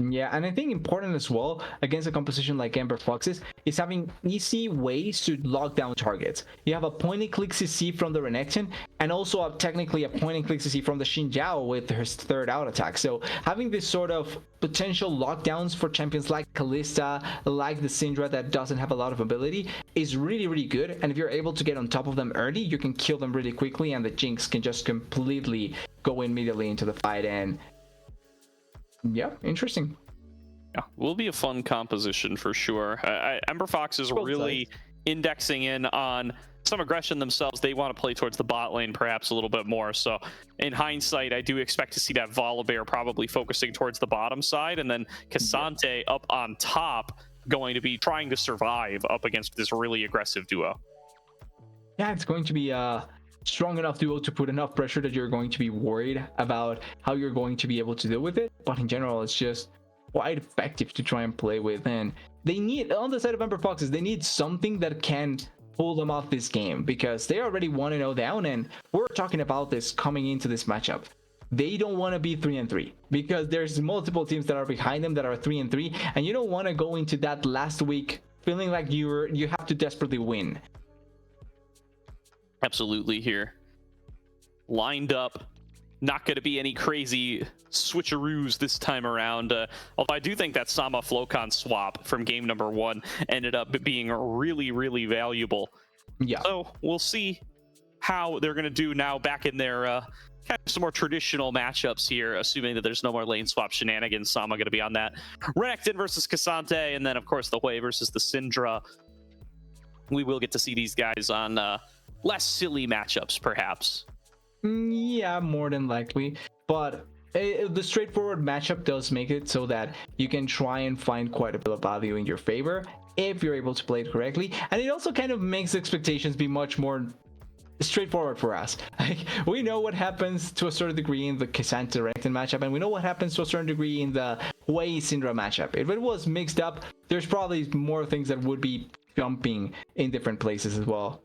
Yeah, and I think important as well against a composition like Ember Foxes is having easy ways to lock down targets. You have a point and click CC from the Renekton, and also technically a point and click CC from the Xin Zhao with her third out attack. So having this sort of potential lockdowns for champions like Callista, like the Syndra that doesn't have a lot of ability, is really, really good. And if you're able to get on top of them early, you can kill them really quickly, and the Jinx can just completely go immediately into the fight. And yeah, interesting. Yeah, will be a fun composition for sure. Ember Fox is really indexing in on some aggression themselves. They want to play towards the bot lane perhaps a little bit more. So in hindsight, I do expect to see that Volibear probably focusing towards the bottom side, and then Cassante up on top going to be trying to survive up against this really aggressive duo. Yeah, it's going to be strong enough duo to put enough pressure that you're going to be worried about how you're going to be able to deal with it. But in general, it's just quite effective to try and play with. And they need, on the side of Ember Foxes, they need something that can pull them off this game, because they already 1-0 down, and we're talking about this coming into this matchup. They don't want to be 3-3 because there's multiple teams that are behind them that are 3-3, and you don't want to go into that last week feeling like you have to desperately win. Absolutely here. Lined up. Not going to be any crazy switcheroos this time around. Although I do think that Sama Flocon swap from game number 1 ended up being really, really valuable. Yeah. So we'll see how they're going to do now back in their kind of some more traditional matchups here, assuming that there's no more lane swap shenanigans. Sama going to be on that. Renekton versus Cassante, and then of course the Hui versus the Syndra. We will get to see these guys on less silly matchups, perhaps. Yeah, more than likely. But the straightforward matchup does make it so that you can try and find quite a bit of value in your favor if you're able to play it correctly. And it also kind of makes expectations be much more straightforward for us. Like, we know what happens to a certain degree in the Cassante Renekton matchup, and we know what happens to a certain degree in the Hui Syndra matchup. If it was mixed up, there's probably more things that would be jumping in different places as well.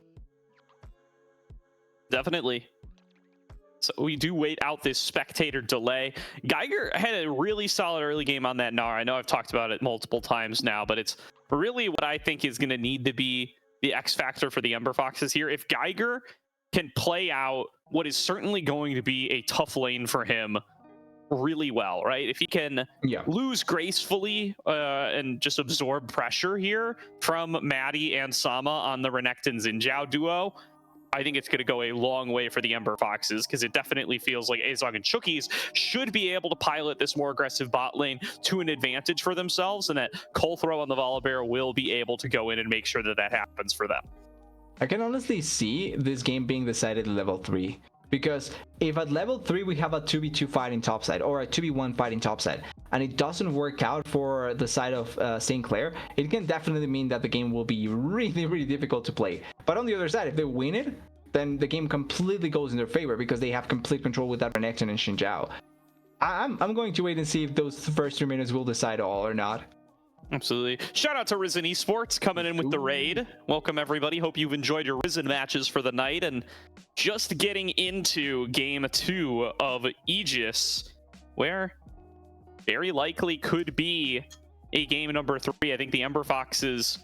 Definitely. So we do wait out this spectator delay. Geiger had a really solid early game on that Gnar. I know I've talked about it multiple times now, but it's really what I think is going to need to be the X factor for the Ember Foxes here. If Geiger can play out what is certainly going to be a tough lane for him really well, right? If he can lose gracefully and just absorb pressure here from Maddie and Sama on the Renekton Xin Zhao duo, I think it's going to go a long way for the Ember Foxes, because it definitely feels like Azog and Chookies should be able to pilot this more aggressive bot lane to an advantage for themselves, and that Colthrow on the Volibear will be able to go in and make sure that that happens for them. I can honestly see this game being decided at level 3. Because if at level 3 we have a 2v2 fight in topside or a 2v1 fight in topside, and it doesn't work out for the side of St. Clair, it can definitely mean that the game will be really, really difficult to play. But on the other side, if they win it, then the game completely goes in their favor because they have complete control with that Renekton and Xin Zhao. I'm going to wait and see if those first 3 minutes will decide all or not. Absolutely. Shout out to Risen Esports coming in with the raid. Welcome, everybody. Hope you've enjoyed your Risen matches for the night. And just getting into game 2 of Aegis, where very likely could be a game number 3. I think the Ember Foxes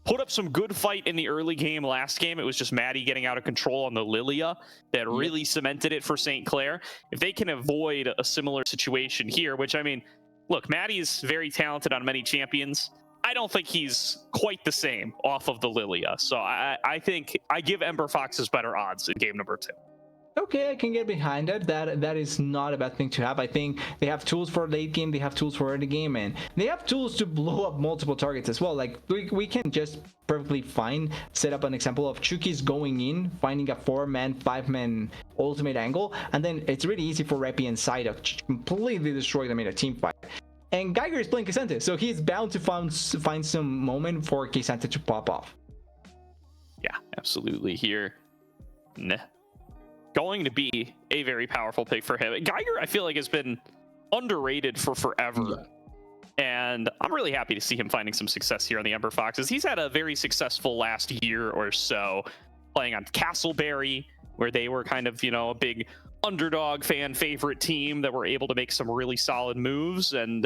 put up some good fight in the early game last game. It was just Maddie getting out of control on the Lilia that really cemented it for St. Clair. If they can avoid a similar situation here, which, I mean, look, Maddie's very talented on many champions. I don't think he's quite the same off of the Lilia. So I think I give Ember Foxes better odds in game number 2. Okay, I can get behind it. That is not a bad thing to have. I think they have tools for late game, they have tools for early game, and they have tools to blow up multiple targets as well. Like we can just perfectly fine set up an example of Chookies going in, finding a 4-man, 5-man ultimate angle, and then it's really easy for Repi and Sai to completely destroy them in a team fight. And Geiger is playing K'Sante, so he's bound to find some moment for K'Sante to pop off. Yeah, absolutely here. Nah. Going to be a very powerful pick for him. Geiger, I feel like, has been underrated for forever. And I'm really happy to see him finding some success here on the Ember Foxes. He's had a very successful last year or so playing on Castleberry, where they were kind of, you know, a big underdog fan favorite team that were able to make some really solid moves. And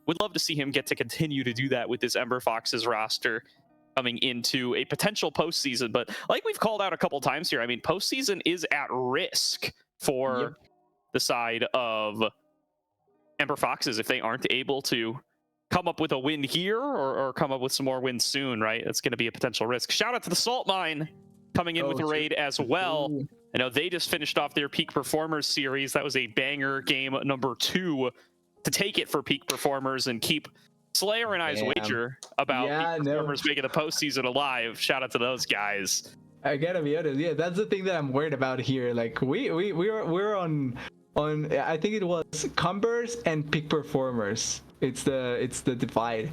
would love to see him get to continue to do that with this Ember Foxes roster coming into a potential postseason. But like we've called out a couple times here, I mean, postseason is at risk for the side of Ember Foxes if they aren't able to come up with a win here or come up with some more wins soon, right? That's going to be a potential risk. Shout out to the Salt Mine coming in with the raid as well. I know they just finished off their Peak Performers series. That was a banger game number 2 to take it for Peak Performers and keep Slayer and I's wager about Peak Performers making the postseason alive. Shout out to those guys. I gotta be honest, yeah, that's the thing that I'm worried about here. Like we're on I think it was Cumbers and Peak Performers. It's the divide.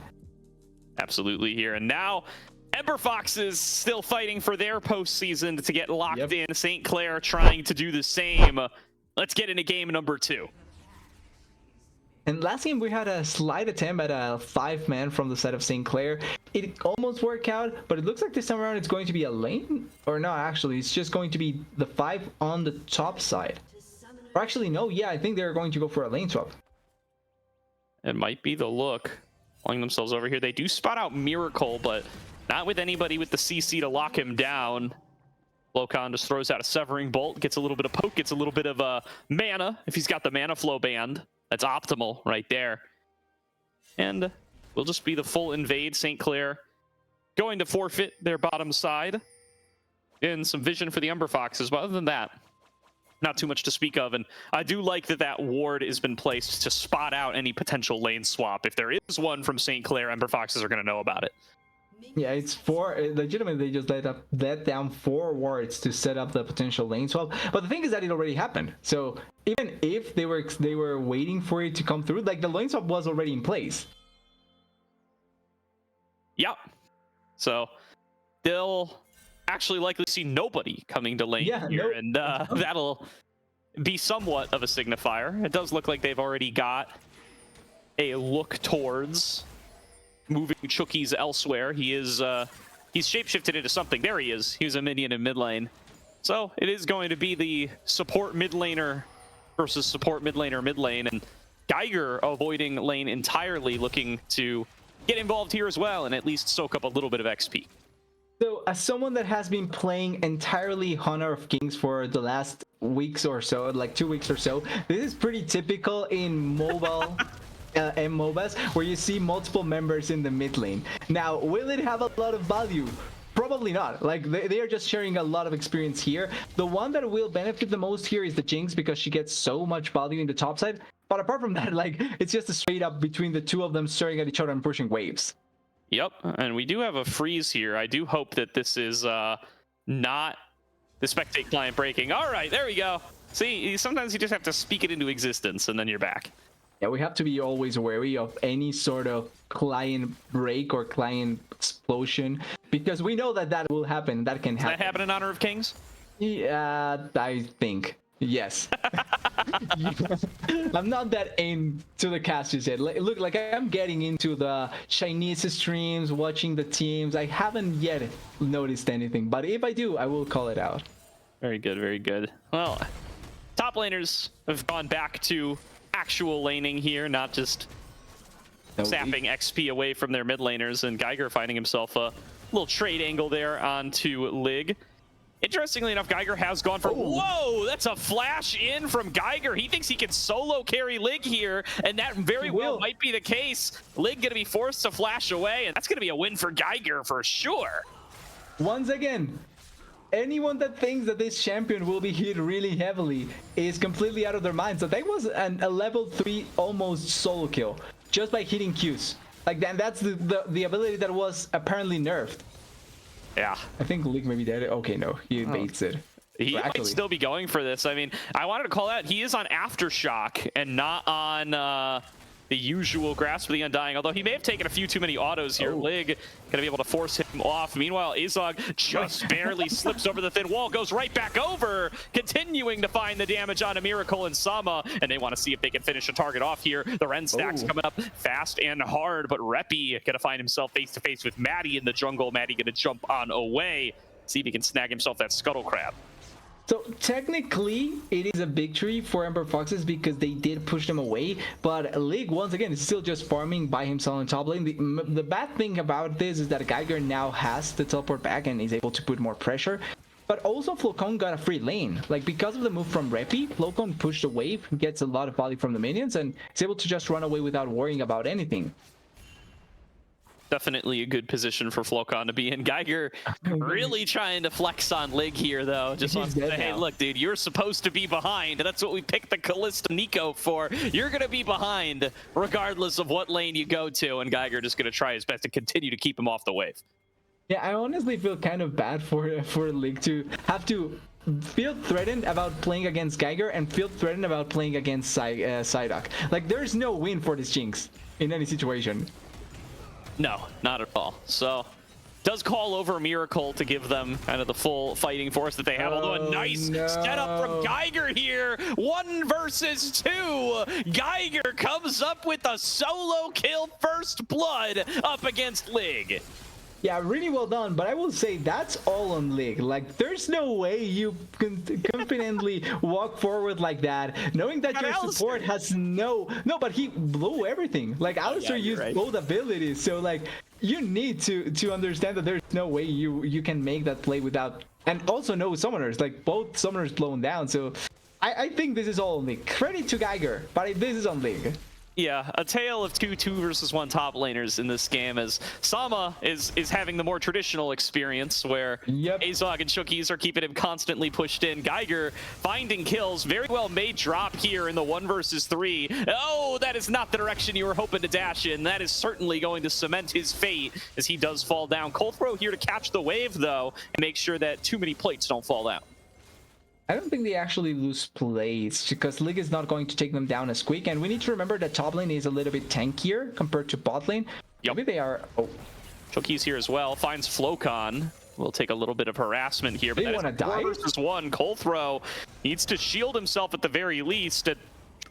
Absolutely here. And now Ember Foxes still fighting for their postseason to get locked in. St. Clair trying to do the same. Let's get into game number 2. And last game we had a slight attempt at a 5-man from the side of St. Clair. It almost worked out, but it looks like this time around it's going to be a lane. Or no, actually, it's just going to be the 5 on the top side. Or actually, no, yeah, I think they're going to go for a lane swap. It might be the look. Pulling themselves over here. They do spot out Miracle, but not with anybody with the CC to lock him down. Blowcon just throws out a Severing Bolt, gets a little bit of poke, gets a little bit of mana if he's got the mana flow band. That's optimal right there. And will just be the full invade. St. Clair going to forfeit their bottom side. And some vision for the Ember Foxes. But other than that, not too much to speak of. And I do like that that ward has been placed to spot out any potential lane swap. If there is one from St. Clair, Ember Foxes are going to know about it. Yeah, it's 4. Legitimately, they just let down 4 wards to set up the potential lane swap. But the thing is that it already happened. So even if they were waiting for it to come through, like the lane swap was already in place. Yep. So they'll actually likely see nobody coming to lane here, and that'll be somewhat of a signifier. It does look like they've already got a look towards moving Chookies elsewhere. He is he's shapeshifted into something. There he is. He was a minion in mid lane. So it is going to be the support mid laner versus support mid laner mid lane, and Geiger avoiding lane entirely, looking to get involved here as well and at least soak up a little bit of XP. So as someone that has been playing entirely Honor of Kings for the last weeks or so, like 2 weeks or so, this is pretty typical in mobile and MOBAs, where you see multiple members in the mid lane. Now, will it have a lot of value? Probably not. Like they are just sharing a lot of experience here. The one that will benefit the most here is the Jinx because she gets so much value in the top side. But apart from that, like it's just a straight up between the two of them staring at each other and pushing waves. Yep, and we do have a freeze here. I do hope that this is not the spectate client breaking. All right, there we go. See, sometimes you just have to speak it into existence, and then you're back. Yeah, we have to be always wary of any sort of client break or client explosion because we know that that will happen. That can happen. Does that happen in Honor of Kings? Yeah, I think. Yes. I'm not that into the cast you said. Look, like I'm getting into the Chinese streams, watching the teams. I haven't yet noticed anything, but if I do, I will call it out. Very good, very good. Well, top laners have gone back to actual laning here, not just sapping XP away from their mid laners, and Geiger finding himself a little trade angle there onto Lig. Interestingly enough, Geiger has gone for... Whoa! That's a flash in from Geiger. He thinks he can solo carry Lig here, and that very well might be the case. Lig going to be forced to flash away, and that's going to be a win for Geiger for sure. Once again, anyone that thinks that this champion will be hit really heavily is completely out of their mind. So that was a level 3 almost solo kill just by hitting Qs. Like that's the ability that was apparently nerfed. Yeah. I think Lig may be dead. Okay, no, he baits it. He might still be going for this. I mean, I wanted to call out, he is on Aftershock and not on the usual Grasp of the Undying, although he may have taken a few too many autos here. Lig gonna be able to force him off. Meanwhile, Azog just barely slips over the thin wall, goes right back over, continuing to find the damage on a Miracle and Sama, and they want to see if they can finish a target off here. The Ren stack's coming up fast and hard, but Reppy gonna find himself face to face with Maddie in the jungle. Maddie gonna jump on away, see if he can snag himself that Scuttle Crab. So technically, it is a victory for Ember Foxes because they did push them away, but Lig, once again, is still just farming by himself in top lane. The bad thing about this is that Geiger now has to teleport back and is able to put more pressure, but also Flocon got a free lane. Like, because of the move from Reppy, Flocon pushed a wave, gets a lot of value from the minions, and is able to just run away without worrying about anything. Definitely a good position for Flocon to be in. Geiger really trying to flex on Lig here, though. Just wants to say, hey, look, dude, you're supposed to be behind. That's what we picked the Kalista Nico for. You're going to be behind regardless of what lane you go to, and Geiger just going to try his best to continue to keep him off the wave. Yeah, I honestly feel kind of bad for Lig to have to feel threatened about playing against Geiger and feel threatened about playing against Psyduck. Like, there's no win for this Jinx in any situation. No, not at all. So, does call over Miracle to give them kind of the full fighting force that they have. Although a nice setup from Geiger here. 1 versus 2. Geiger comes up with a solo kill, first blood up against Lig. Yeah, really well done, but I will say that's all on Lig. Like, there's no way you can confidently walk forward like that, knowing that your support has no, but he blew everything. Like, Alistar used both abilities, so like, you need to understand that there's no way you can make that play without, and also no summoners, like both summoners blown down. So I think this is all on Lig. Credit to Geiger, but this is on Lig. Yeah, a tale of 2 versus 1 top laners in this game, as Sama is having the more traditional experience where Azog and Shookies are keeping him constantly pushed in. Geiger finding kills, very well made drop here in the 1 versus 3. Oh, that is not the direction you were hoping to dash in. That is certainly going to cement his fate as he does fall down. Colthrow here to catch the wave, though, and make sure that too many plates don't fall down. I don't think they actually lose plates because Lig is not going to take them down as quick, and we need to remember that top lane is a little bit tankier compared to bot lane. Maybe they are... Choki's here as well, finds Flocon. We'll take a little bit of harassment here, but they want to die? 4 versus 1. Colthrow needs to shield himself at the very least.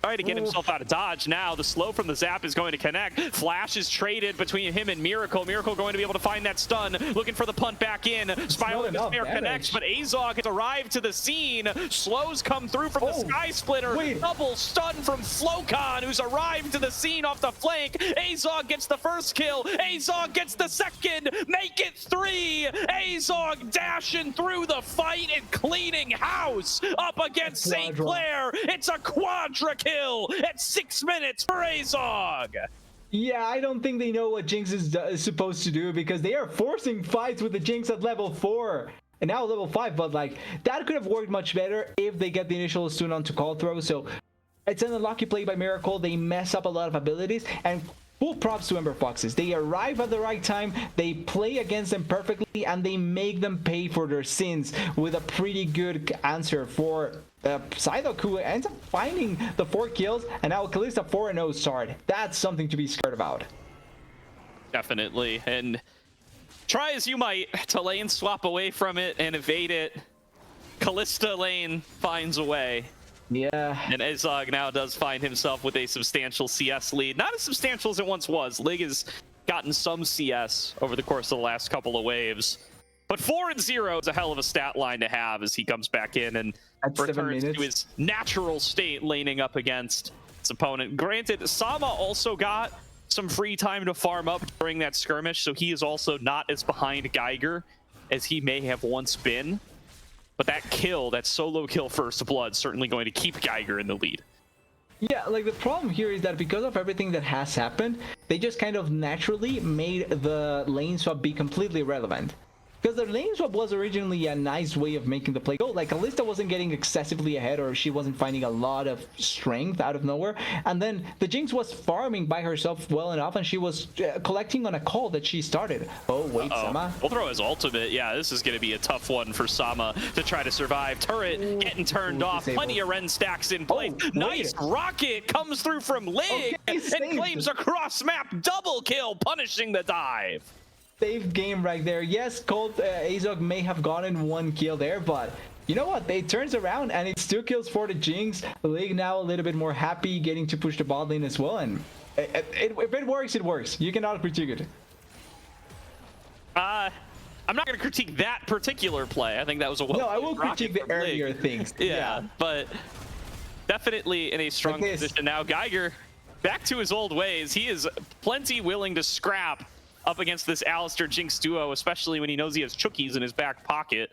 Trying to get himself out of dodge now. The slow from the zap is going to connect. Flash is traded between him and Miracle. Miracle going to be able to find that stun. Looking for the punt back in. Spiral of Despair connects, but Azog has arrived to the scene. Slows come through from the Sky Splitter. Double stun from Flocon, who's arrived to the scene off the flank. Azog gets the first kill. Azog gets the second. Make it 3. Azog dashing through the fight and cleaning house up against St. Clair. It's a quadra kill at 6 minutes for Azog. Yeah, I don't think they know what Jinx is supposed to do, because they are forcing fights with the Jinx at level 4 and now level 5, but like that could have worked much better if they get the initial stun onto call throw. So it's an unlucky play by Miracle. They mess up a lot of abilities, and full props to Ember Foxes. They arrive at the right time, they play against them perfectly, and they make them pay for their sins with a pretty good answer for Psyduck, who ends up finding the 4 kills, and now Kalista 4-0 start. That's something to be scared about. Definitely. And try as you might to lane swap away from it and evade it, Kalista lane finds a way. Yeah. And Azog now does find himself with a substantial CS lead. Not as substantial as it once was. Lig has gotten some CS over the course of the last couple of waves. But 4-0 is a hell of a stat line to have as he comes back in and returns to his natural state, laning up against his opponent. Granted, Sama also got some free time to farm up during that skirmish, so he is also not as behind Geiger as he may have once been. But that kill, that solo kill first blood, certainly going to keep Geiger in the lead. Yeah, like the problem here is that because of everything that has happened, they just kind of naturally made the lane swap be completely irrelevant. Because the lane swap was originally a nice way of making the play go. Like, Kalista wasn't getting excessively ahead, or she wasn't finding a lot of strength out of nowhere. And then the Jinx was farming by herself well enough, and she was collecting on a call that she started. Oh, wait, Sama. We'll throw his ultimate. Yeah, this is going to be a tough one for Sama to try to survive. Turret getting turned off. Disabled. Plenty of Ren stacks in place. Nice rocket comes through from Lig and claims a cross map double kill, punishing the dive. Safe game right there. Yes, Cold Azog may have gotten 1 kill there, but you know what? It turns around and it's 2 kills for the Jinx. The League now a little bit more happy, getting to push the bot lane as well. And if it works, it works. You cannot critique it. I'm not going to critique that particular play. I think that was a well. No, I will critique the earlier things. Yeah, but definitely in a strong position now. Geiger back to his old ways. He is plenty willing to scrap up against this Alistar Jinx duo, especially when he knows he has Chookies in his back pocket.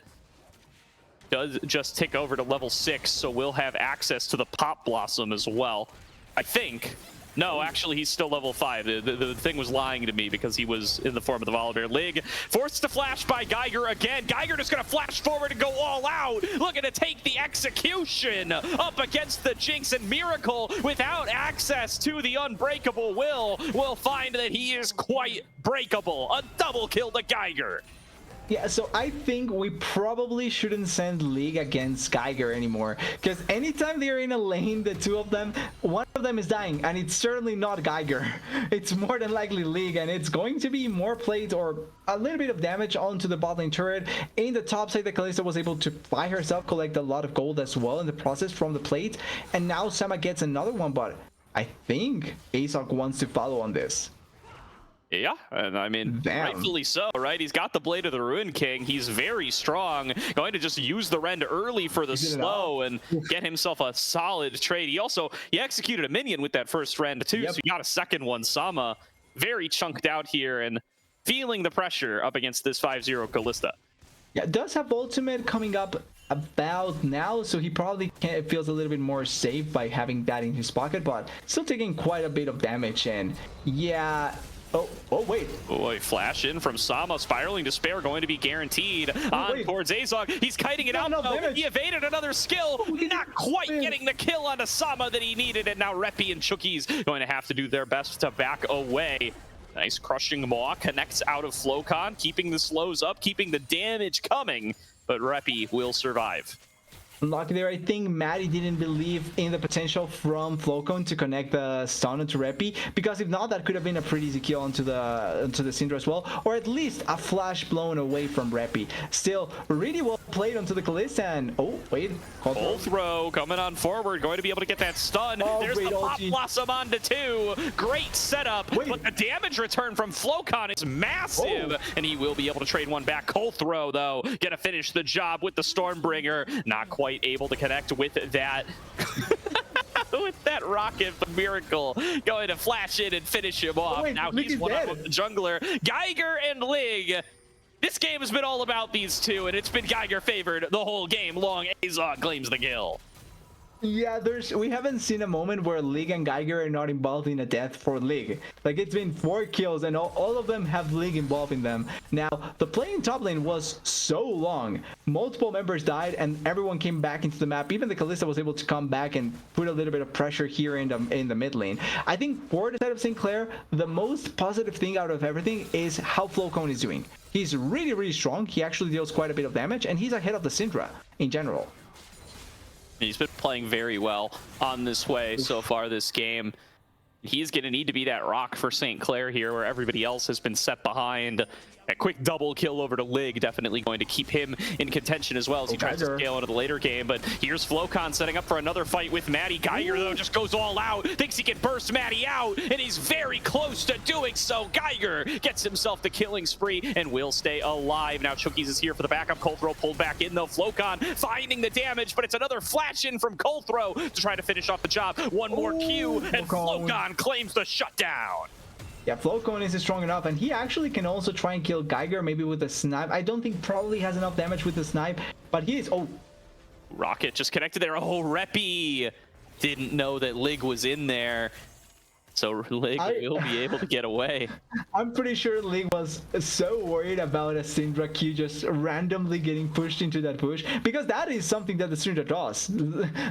Does just tick over to level 6, so we'll have access to the Pop Blossom as well. I think. No, actually, he's still level 5. The thing was lying to me because he was in the form of the Volibear. Lig forced to flash by Geiger again. Geiger just going to flash forward and go all out, looking to take the execution up against the Jinx, and Miracle, without access to the unbreakable will find that he is quite breakable. A double kill to Geiger. Yeah, so I think we probably shouldn't send League against Geiger anymore, because anytime they're in a lane, the two of them, one of them is dying, and it's certainly not Geiger. It's more than likely League, and it's going to be more plays or a little bit of damage onto the bot lane turret. In the top side, the Kalista was able to by herself collect a lot of gold as well in the process from the plate, and now Sama gets another one, but I think Azog wants to follow on this. Yeah, and I mean, rightfully so, right? He's got the Blade of the Ruin King. He's very strong. Going to just use the Rend early for the slow and get himself a solid trade. He executed a minion with that first Rend too, so he got a second one. Sama very chunked out here and feeling the pressure up against this 5-0 Kalista. Yeah, does have ultimate coming up about now, so he probably feels a little bit more safe by having that in his pocket, but still taking quite a bit of damage. And yeah, oh wait. Boy, flash in from Sama. Spiraling Despair going to be guaranteed towards Azog. He's kiting it out. He evaded another skill. Not quite getting the kill onto Sama that he needed. And now Reppy and Chookies going to have to do their best to back away. Nice crushing maw. Connects out of Flocon. Keeping the slows up. Keeping the damage coming. But Reppy will survive. Lucky there. I think Maddie didn't believe in the potential from Flocon to connect the stun onto Reppy, because if not, that could have been a pretty easy kill onto the Syndra as well, or at least a flash blown away from Reppy. Still really well played onto the Kalista, and oh wait, Cold throw coming on forward, going to be able to get that stun. There's the Pop Blossom onto 2. Great setup, but the damage return from Flocon is massive, and he will be able to trade one back. Cold throw though, gonna finish the job with the Stormbringer. Not quite able to connect with that with that rocket, but Miracle going to flash in and finish him off. Now he's one-on-one with the jungler. Geiger and Lig. This game has been all about these two, and it's been Geiger favored the whole game long. Azog claims the kill. Yeah, we haven't seen a moment where League and Geiger are not involved in a death for League. Like, it's been 4 kills and all of them have League involved in them. Now, the play in top lane was so long. Multiple members died and everyone came back into the map. Even the Kalista was able to come back and put a little bit of pressure here in the mid lane. I think for the side of St. Clair, the most positive thing out of everything is how Flowcone is doing. He's really, really strong. He actually deals quite a bit of damage and he's ahead of the Syndra in general. He's been playing very well on this way so far this game. He's going to need to be that rock for St. Clair here, where everybody else has been set behind. A quick double kill over to Lig, definitely going to keep him in contention as well as he tries to scale into the later game. But here's Flowcon setting up for another fight with Maddie. Geiger, though, just goes all out, thinks he can burst Maddie out, and he's very close to doing so. Geiger gets himself the killing spree and will stay alive. Now Chookies is here for the backup. Colthrow pulled back in, though. Flowcon finding the damage, but it's another flash in from Colthrow to try to finish off the job. One more Q, and Flowcon claims the shutdown. Yeah, Flowcone is strong enough, and he actually can also try and kill Geiger, maybe with a snipe. I don't think probably has enough damage with the snipe, but he is... Oh, Rocket just connected there. Oh, Reppy didn't know that Lig was in there. So Lig will be able to get away. I'm pretty sure Lig was so worried about a Syndra Q just randomly getting pushed into that push, because that is something that the Syndra does.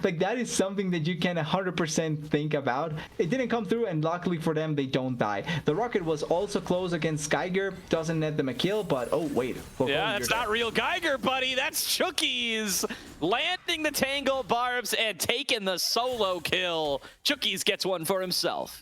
Like, that is something that you can 100% think about. It didn't come through, and luckily for them, they don't die. The Rocket was also close against Geiger, doesn't net them a kill, but oh wait. Yeah, that's not real Geiger, buddy. That's Chookies landing the Tangle Barbs and taking the solo kill. Chookies gets one for himself.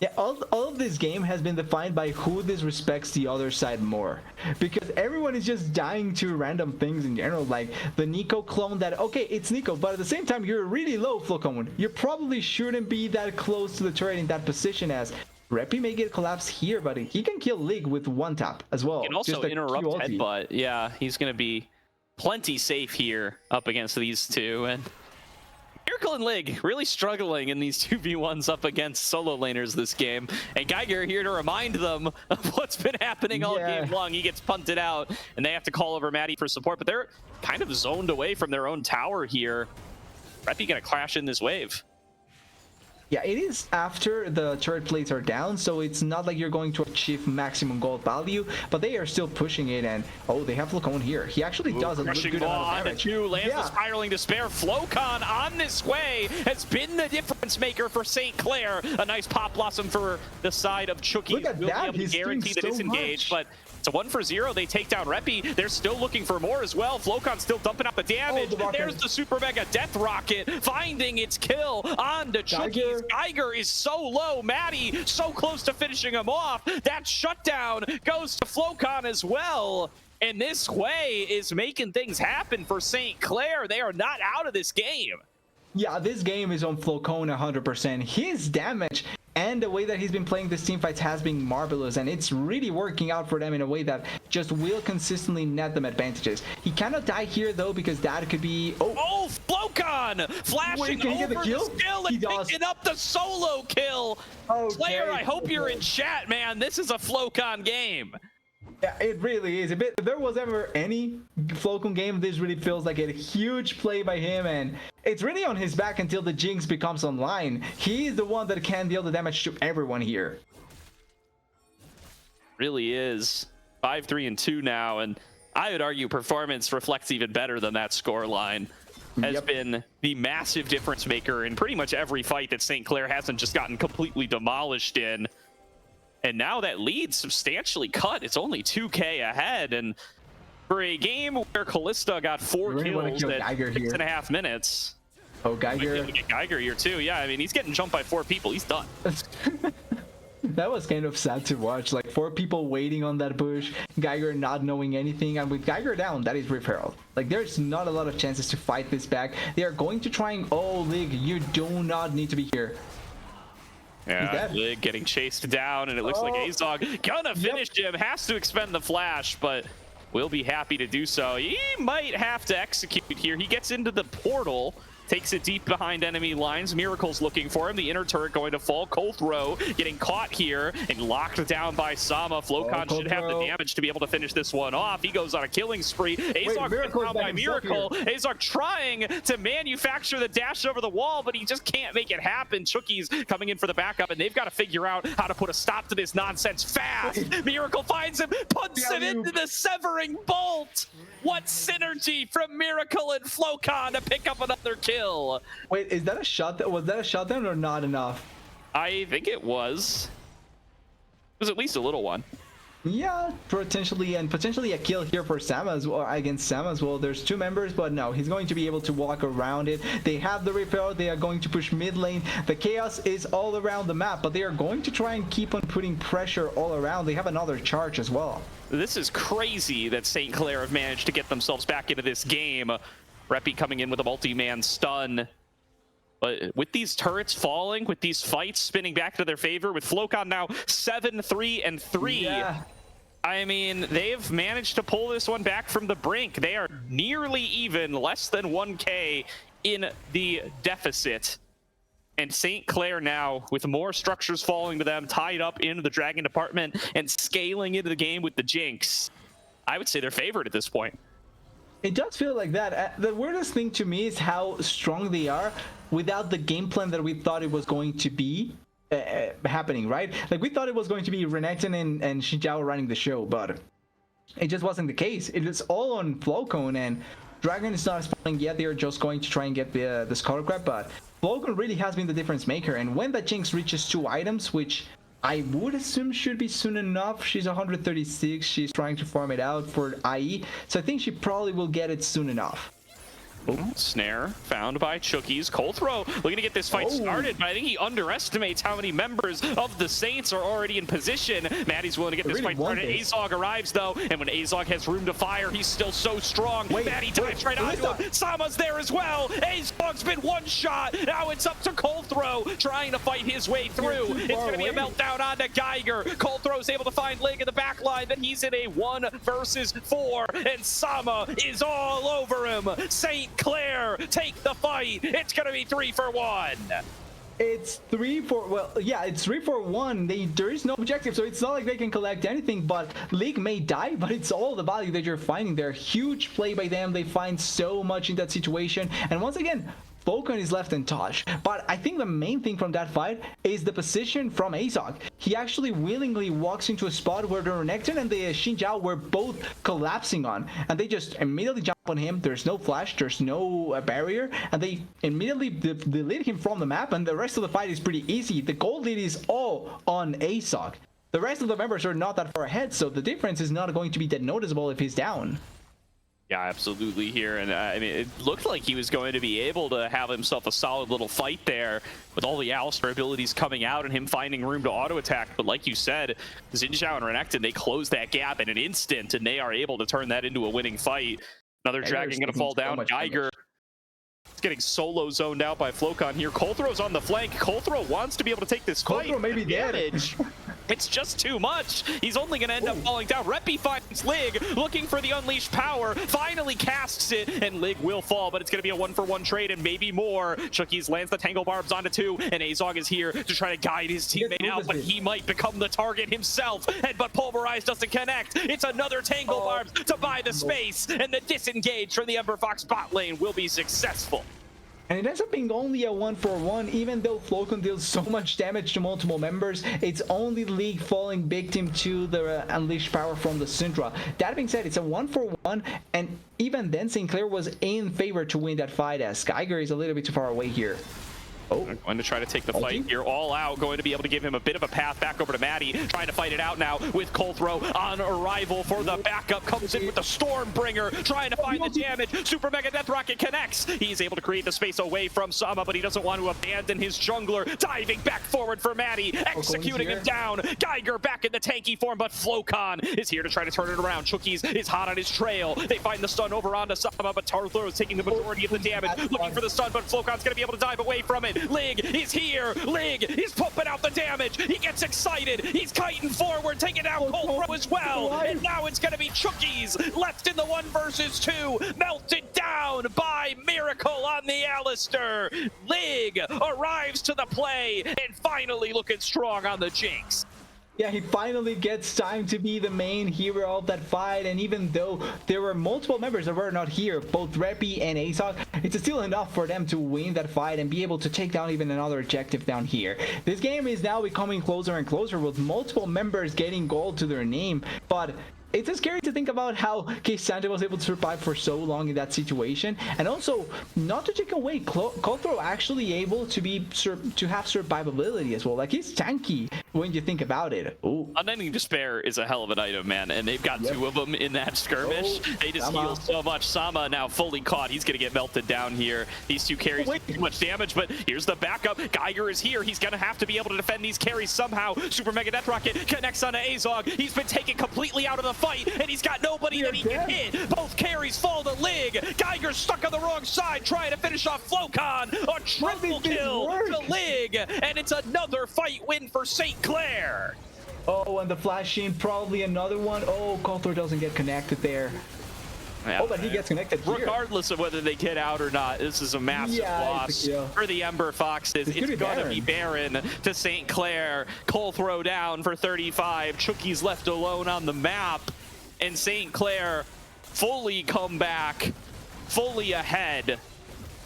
Yeah, all of this game has been defined by who disrespects the other side more. Because everyone is just dying to random things in general, like the Nico clone that, okay, it's Nico, but at the same time, you're really low, Flowcone. You probably shouldn't be that close to the turret in that position, as Reppy may get collapsed here, but he can kill Lig with one tap as well. He can also interrupt Headbutt. Yeah, he's going to be plenty safe here up against these two. And Miracle and Lig really struggling in these 2v1s up against solo laners this game. And Geiger here to remind them of what's been happening all game long. He gets punted out, and they have to call over Maddie for support, but they're kind of zoned away from their own tower here. Reppy gonna crash in this wave. Yeah, it is after the turret plates are down, so it's not like you're going to achieve maximum gold value, but they are still pushing it, and oh, they have Flowcone here. He actually does a good amount of damage. Lands the Spiraling Despair. Flowcon on this way has been the difference maker for St. Clair. A nice Pop Blossom for the side of Chookies. Look at will that. be able to guarantee the disengage, but it's a 1-for-0. They take down Reppy. They're still looking for more as well. Flowcon still dumping out the damage. There's the Super Mega Death Rocket finding its kill on to Chookies. Geiger is so low. Maddie so close to finishing him off. That shutdown goes to Flowcon as well. And this way is making things happen for St. Clair. They are not out of this game. Yeah, this game is on Flowcone 100%. His damage and the way that he's been playing this team fights has been marvelous, and it's really working out for them in a way that just will consistently net them advantages. He cannot die here though, because that could be... Oh, Flowcon flashing over the skill and picking up the solo kill. Clair, I hope you're in chat, man. This is a Flowcon game. Yeah, it really is. If there was ever any Flowcone game, this really feels like a huge play by him, and it's really on his back until the Jinx becomes online. He's the one that can deal the damage to everyone here. Really is. 5-3-2 now, and I would argue performance reflects even better than that scoreline. Has been the massive difference maker in pretty much every fight that St. Clair hasn't just gotten completely demolished in. And now that lead's substantially cut. It's only 2k ahead. And for a game where Kalista got 4 kills at 6.5 minutes. Oh, Geiger. Get Geiger here too. Yeah, I mean, he's getting jumped by 4 people. He's done. That was kind of sad to watch. Like, 4 people waiting on that bush, Geiger not knowing anything, and with Geiger down, that is Rift Herald. Like, there's not a lot of chances to fight this back. They are going to try and... Oh, Lig, you do not need to be here. Yeah, Lig getting chased down, and it looks like Azog gonna finish him. Has to expend the flash, but will be happy to do so. He might have to execute here. He gets into the portal, takes it deep behind enemy lines. Miracle's looking for him. The inner turret going to fall. Colthrow getting caught here and locked down by Sama. Flocon should have the damage to be able to finish this one off. He goes on a killing spree. Azog gets down by Miracle. Azog trying to manufacture the dash over the wall, but he just can't make it happen. Chucky's coming in for the backup, and they've got to figure out how to put a stop to this nonsense fast. Miracle finds him, puts him into the severing bolt. What synergy from Miracle and Flocon to pick up another kill. Wait, is that a shot? Was that a shutdown or not enough? I think it was. It was at least a little one. Yeah, potentially, and potentially a kill here for Sam as well, against Sam as well. There's two members, but no, he's going to be able to walk around it. They have the repair. They are going to push mid lane. The chaos is all around the map, but they are going to try and keep on putting pressure all around. They have another charge as well. This is crazy that St. Clair have managed to get themselves back into this game. Reppy coming in with a multi-man stun. But with these turrets falling, with these fights spinning back to their favor, with Flocon now 7-3-3, yeah. I mean, they've managed to pull this one back from the brink. They are nearly even, less than 1K in the deficit. And St. Clair now, with more structures falling to them, tied up into the Dragon department and scaling into the game with the Jinx, I would say they're favored at this point. It does feel like that. The weirdest thing to me is how strong they are without the game plan that we thought it was going to be happening, right? Like, we thought it was going to be Renekton and Xin Zhao running the show, but it just wasn't the case. It is all on Flocon, and Dragon is not spawning yet. They're just going to try and get the Scholar Crab, but Flocon really has been the difference maker. And when that Jinx reaches 2 items, which I would assume should be soon enough. She's 136. She's trying to farm it out for IE. So I think she probably will get it soon enough. Oh, snare found by Chucky's. Colthrow looking to get this fight started, but I think he underestimates how many members of the Saints are already in position. Maddie's willing to get this fight started. Azog arrives though, and when Azog has room to fire, he's still so strong. Maddie dives right onto him. Sama's there as well. Azog's been one shot. Now it's up to Colthrow trying to fight his way through. It's going to be a meltdown onto Geiger. Colthrow's able to find Lig in the back line, but he's in a 1 versus 4, and Sama is all over him. St. Clair take the fight. It's gonna be 3 for 1. It's 3 for, well, yeah, it's 3 for 1. There is no objective, so it's not like they can collect anything, but League may die, but it's all the value that you're finding there. Huge play by them. They find so much in that situation, and once again, Flocon is left untouched. But I think the main thing from that fight is the position from Azog. He actually willingly walks into a spot where the Renekton and the Xin Zhao were both collapsing on, and they just immediately jump on him. There's no flash, there's no barrier, and they immediately delete him from the map, and the rest of the fight is pretty easy. The gold lead is all on Azog. The rest of the members are not that far ahead, so the difference is not going to be that noticeable if he's down. Yeah, absolutely here. And I mean, it looked like he was going to be able to have himself a solid little fight there with all the Alistar abilities coming out and him finding room to auto attack. But like you said, Xin Zhao and Renekton, they close that gap in an instant and they are able to turn that into a winning fight. Another Dragon going to fall down. Geiger is getting solo zoned out by Flocon here. Colthrow's on the flank. Colthrow wants to be able to take this fight. Colthrow may be damage. It's just too much. He's only going to end up falling down. Reppy finds Lig, looking for the unleashed power, finally casts it, and Lig will fall, but it's going to be a 1-for-1 trade and maybe more. Chucky's lands the Tangle Barbs onto 2, and Azog is here to try to guide his teammate out, but he might become the target himself. But Pulverize doesn't connect. It's another Tangle Barbs to buy the space, and the disengage from the Ember Fox bot lane will be successful. And it ends up being only a 1-for-1, even though Flocon deals so much damage to multiple members. It's only League falling victim to the unleashed power from the Syndra. That being said, it's a 1-for-1, and even then St. Clair was in favor to win that fight, as Geiger is a little bit too far away here. Going to try to take the fight here all out, going to be able to give him a bit of a path back over to Maddie, trying to fight it out now with Colthrow on arrival for the backup, comes in with the Stormbringer, trying to find the damage. Super Mega Death Rocket connects. He's able to create the space away from Sama, but he doesn't want to abandon his jungler, diving back forward for Maddie, executing him down. Geiger back in the tanky form, but Flocon is here to try to turn it around. Chucky's is hot on his trail. They find the stun over onto Sama, but Colthrow is taking the majority of the damage, looking for the stun, but Flocon's going to be able to dive away from it. Lig is here. Lig is pumping out the damage. He gets excited. He's kiting forward, taking down Cold as well. And now it's going to be Chookies left in the 1 versus 2. Melted down by Miracle on the Alistair. Lig arrives to the play and finally looking strong on the Jinx. Yeah, he finally gets time to be the main hero of that fight, and even though there were multiple members that were not here, both Reppy and Azog, it's still enough for them to win that fight and be able to take down even another objective down here. This game is now becoming closer and closer with multiple members getting gold to their name, but it's just scary to think about how Santa was able to survive for so long in that situation, and also not to take away Cutthroat actually able to have survivability as well. Like, he's tanky when you think about it. Ooh. Unending Despair is a hell of an item, man, and they've got 2 of them in that skirmish. They just heal so much. Sama now fully caught. He's gonna get melted down here. These 2 carries do too much damage, but here's the backup. Geiger is here. He's gonna have to be able to defend these carries somehow. Super Mega Death Rocket connects onto Azog. He's been taken completely out of the fight, and he's got nobody that he can hit. Both carries fall to Lig. Geiger's stuck on the wrong side trying to finish off Flocon. A triple kill to Lig, and it's another fight win for St. Clair. Oh, and the flashing, probably another one. Oh, Cutthroat doesn't get connected there. Yeah, oh, but he gets connected here. Regardless of whether they get out or not, this is a massive loss for the Ember Foxes. It's going to be Baron to St. Clair. Cole throw down for 35. Chookie's left alone on the map. And St. Clair fully come back, fully ahead,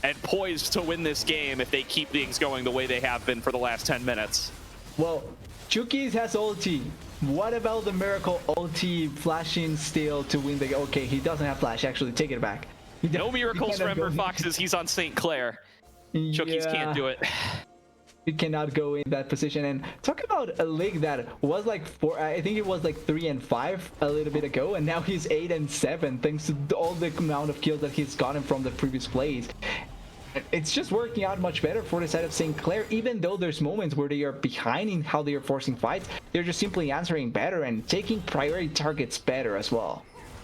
and poised to win this game if they keep things going the way they have been for the last 10 minutes. Well, Chookies has ulti. What about the Miracle ulti flashing still to win the... Okay, he doesn't have flash, actually. Take it back. No miracles for Ember Foxes. He's on St. Clair. Chookies can't do it. He cannot go in that position. And talk about a league that was like I think it was like 3 and 5 a little bit ago, and now he's 8 and 7 thanks to all the amount of kills that he's gotten from the previous plays. It's just working out much better for the side of St. Clair, even though there's moments where they are behind in how they are forcing fights. They're just simply answering better and taking priority targets better as well.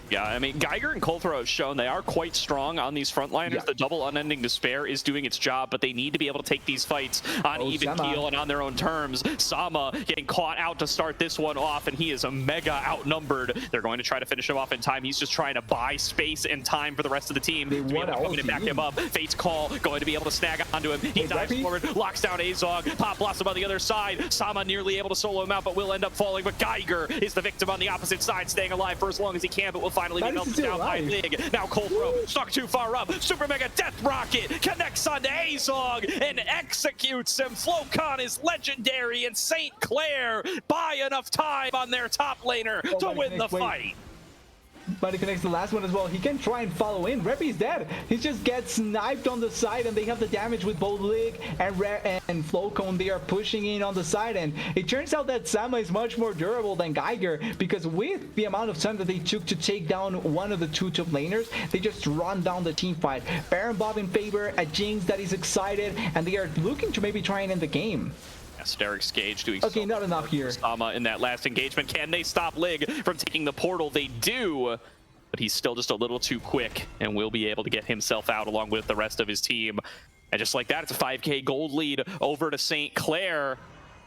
Yeah, I mean, Geiger and Cole have shown they are quite strong on these frontliners. Yeah. The double Unending Despair is doing its job, but they need to be able to take these fights on even keel and on their own terms. Sama getting caught out to start this one off, and he is a mega outnumbered. They're going to try to finish him off in time. He's just trying to buy space and time for the rest of the team to be able to come in and back him up. Fate's Call going to be able to snag onto him. He dives forward, locks down Azog. Pop Blossom on the other side. Sama nearly able to solo him out, but will end up falling. But Geiger is the victim on the opposite side, staying alive for as long as he can, but will finally be melted down by Lig. Now Cold Throw stuck too far up. Super Mega Death Rocket connects onto Azog and executes him. Flocon is legendary, and St. Clair buy enough time on their top laner to win the fight. But he connects the last one as well. He can try and follow in. Reppy's dead. He just gets sniped on the side, and they have the damage with both Lig and Flocon. They are pushing in on the side, and it turns out that Sama is much more durable than Geiger, because with the amount of time that they took to take down one of the 2 top laners, they just run down the team fight. Baron Bob in favor, a Jinx that is excited, and they are looking to maybe try and end the game. Derek's Gage doing not enough here. Sama in that last engagement. Can they stop Lig from taking the portal? They do, but he's still just a little too quick and will be able to get himself out along with the rest of his team. And just like that, it's a 5K gold lead over to St. Clair,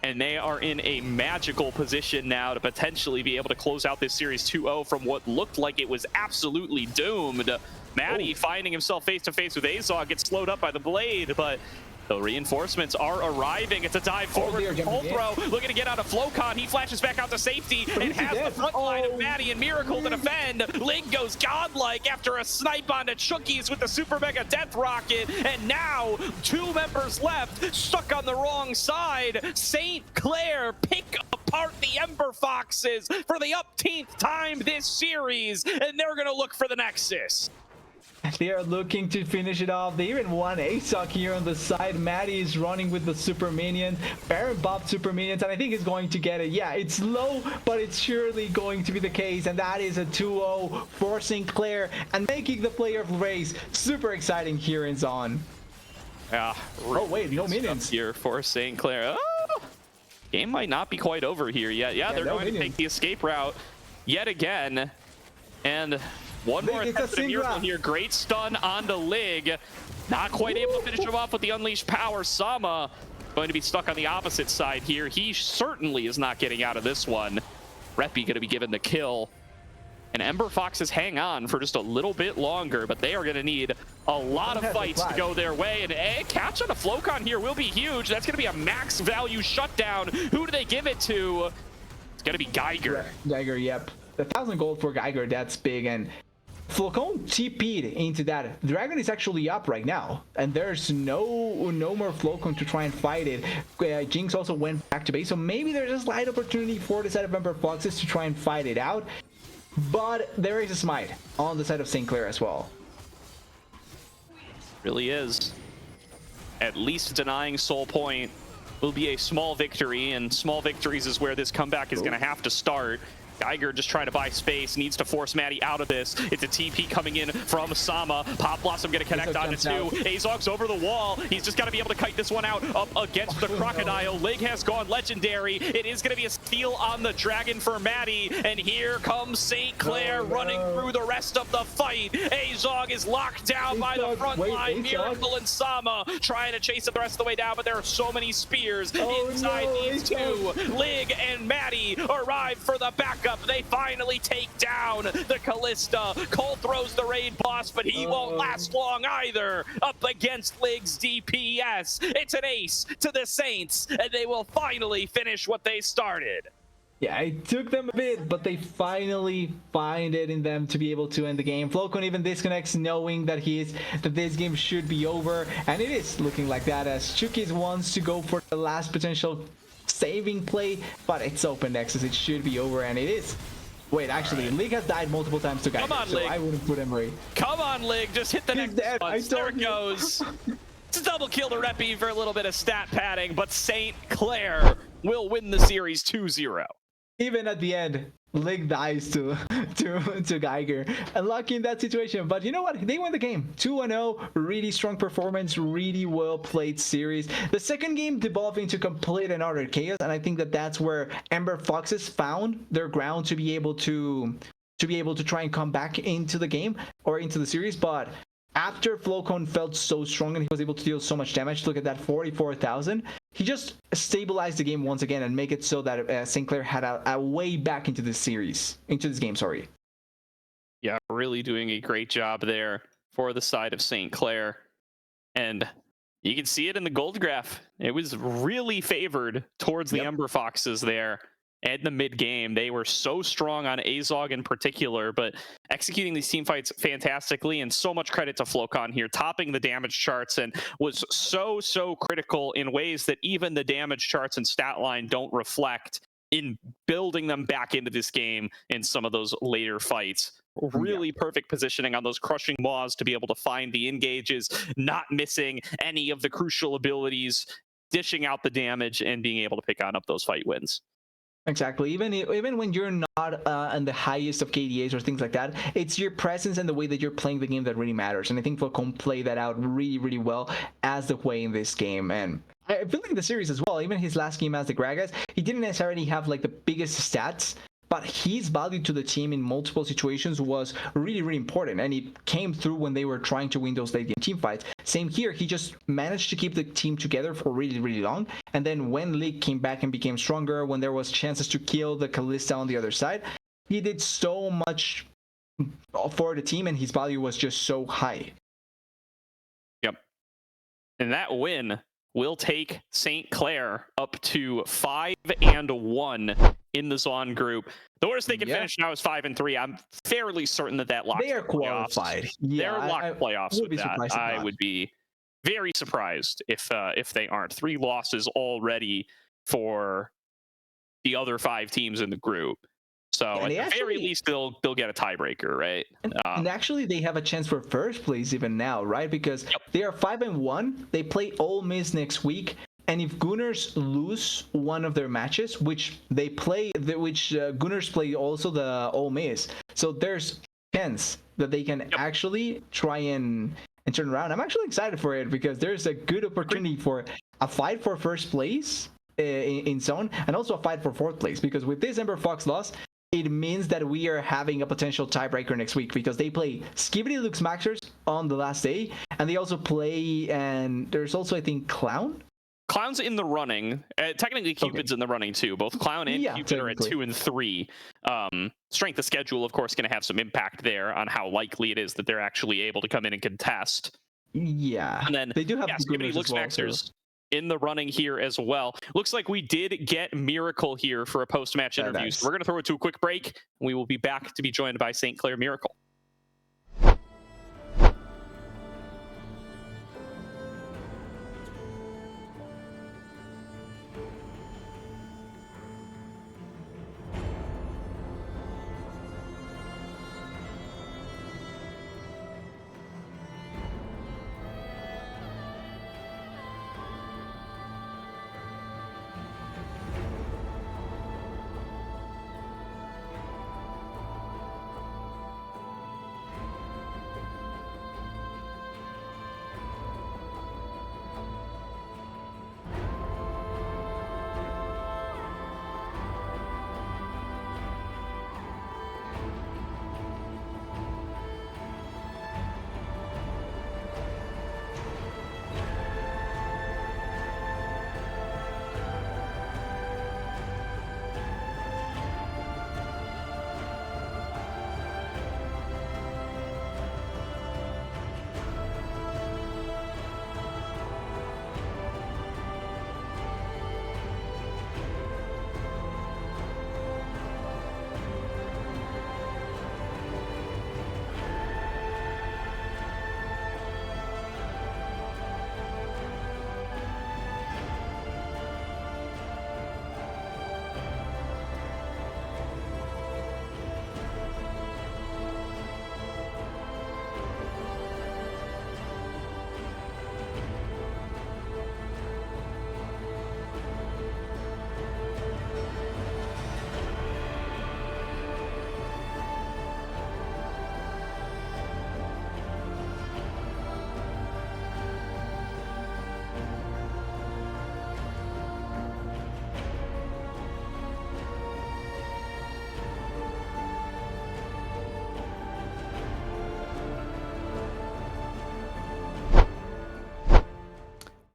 and they are in a magical position now to potentially be able to close out this series 2-0 from what looked like it was absolutely doomed. Maddie finding himself face to face with Azog gets slowed up by the blade, but the reinforcements are arriving. It's a dive forward. Cold Throw looking to get out of Flocon. He flashes back out to safety and has the front line of Maddie and Miracle to defend. Lig goes godlike after a snipe onto Chookies with the Super Mega Death Rocket. And now 2 members left, stuck on the wrong side. St. Clair pick apart the Ember Foxes for the upteenth time this series, and they're going to look for the Nexus. They are looking to finish it off. They even won Azog here on the side. Maddie is running with the super minion. Baron Bob super minions, and I think he's going to get it. Yeah, it's low, but it's surely going to be the case, and that is a 2-0 for St. Clair and making the player of the race. Super exciting here in Zon. Yeah. Oh wait, no minions here for St. Clair. Oh, game might not be quite over here yet. Yeah, they're going to take the escape route yet again, and One more Lig, it's a attempt at a miracle Syndra. here. Great stun onto Lig. Not quite able to finish him off with the unleashed power. Sama going to be stuck on the opposite side here. He certainly is not getting out of this one. Reppy going to be given the kill. And Ember Foxes hang on for just a little bit longer, but they are going to need a lot of fights to go their way. And a catch on a Flocon here will be huge. That's going to be a max value shutdown. Who do they give it to? It's going to be Geiger. Geiger, yep. 1,000 gold for Geiger, that's big. And Flocon TP'd into that. Dragon is actually up right now, and there's no more Flocon to try and fight it. Jinx also went back to base, so maybe there's a slight opportunity for the side of Ember Foxes to try and fight it out. But there is a smite on the side of St. Clair as well. Really is. At least denying Soul Point will be a small victory, and small victories is where this comeback is going to have to start. Geiger just trying to buy space, needs to force Maddie out of this. It's a TP coming in from Sama. Pop Blossom going to connect onto two. Azog's over the wall. He's just got to be able to kite this one out up against the Crocodile. Lig has gone legendary. It is going to be a steal on the Dragon for Maddie. And here comes St. Clair running through the rest of the fight. Azog is locked down by the front line. Miracle and Sama trying to chase it the rest of the way down, but there are so many spears inside these two. Lig and Maddie arrive for the backup. They finally take down the Callista. Cole throws the raid boss, but he won't last long either. Up against Lig's DPS. It's an ace to the Saints, and they will finally finish what they started. Yeah, it took them a bit, but they finally find it in them to be able to end the game. Flocon even disconnects, knowing that this game should be over, and it is looking like that, as Chukis wants to go for the last potential saving play, but it's open Nexus. It should be over, and it is. Wait, actually, Lig has died multiple times to Geiger, so Lig. I wouldn't put Emery. Come on, Lig, just hit the next one. There it goes. It's a double kill to Reppy for a little bit of stat padding, but St. Clair will win the series 2-0. Even at the end, Lig dies to Geiger. Unlucky in that situation, but you know what? They won the game. 2-0, really strong performance, really well played series. The second game devolved into complete and utter chaos, and I think that that's where Ember Foxes found their ground to be able to try and come back into the game or into the series. But after Flocon felt so strong and he was able to deal so much damage, look at that, 44,000. He just stabilized the game once again and make it so that St. Clair had a way back into this game. Sorry. Yeah, really doing a great job there for the side of St. Clair. And you can see it in the gold graph. It was really favored towards the Ember Foxes there. In the mid game, they were so strong on Azog in particular, but executing these team fights fantastically, and so much credit to Flocon here, topping the damage charts, and was so critical in ways that even the damage charts and stat line don't reflect, in building them back into this game in some of those later fights. Really perfect positioning on those crushing maws to be able to find the engages, not missing any of the crucial abilities, dishing out the damage, and being able to pick on up those fight wins. Exactly. Even when you're not on the highest of KDAs or things like that, it's your presence and the way that you're playing the game that really matters. And I think Flocon played that out really well as the way in this game. And I feel like the series as well, even his last game as the Gragas, he didn't necessarily have like the biggest stats, but his value to the team in multiple situations was really important, and it came through when they were trying to win those late game team fights. Same here, he just managed to keep the team together for really long, and then when Lig came back and became stronger, when there was chances to kill the Callista on the other side, he did so much for the team, and his value was just so high. Yep. And that win will take St. Clair up to 5-1 in the Zon group. The worst they can finish now is 5-3. I'm fairly certain that locks. They are qualified. They're locked playoffs with that. I would be very surprised if they aren't. 3 losses already for the other 5 teams in the group. So at the very least, they'll get a tiebreaker, right? And actually, they have a chance for first place even now, right? Because they are 5-1. They play Ole Miss next week, and if Gunners lose one of their matches, which they play, Gunners play also the Ole Miss, so there's chance that they can actually try and turn around. I'm actually excited for it because there's a good opportunity for a fight for first place in Zone, and also a fight for fourth place. Because with this Ember Fox loss, it means that we are having a potential tiebreaker next week because they play Skibidi Lux Maxers on the last day, and they also play, and there's also, I think, Clown. Clown's in the running. Technically, Cupid's in the running too. Both Clown and Cupid are at 2 and 3. Strength of schedule, of course, going to have some impact there on how likely it is that they're actually able to come in and contest. Yeah, And then they do have Skibidi Lux Maxers in the running here as well. Looks like we did get Miracle here for a post-match interview. Nice. So we're going to throw it to a quick break. We will be back to be joined by St. Clair Miracle.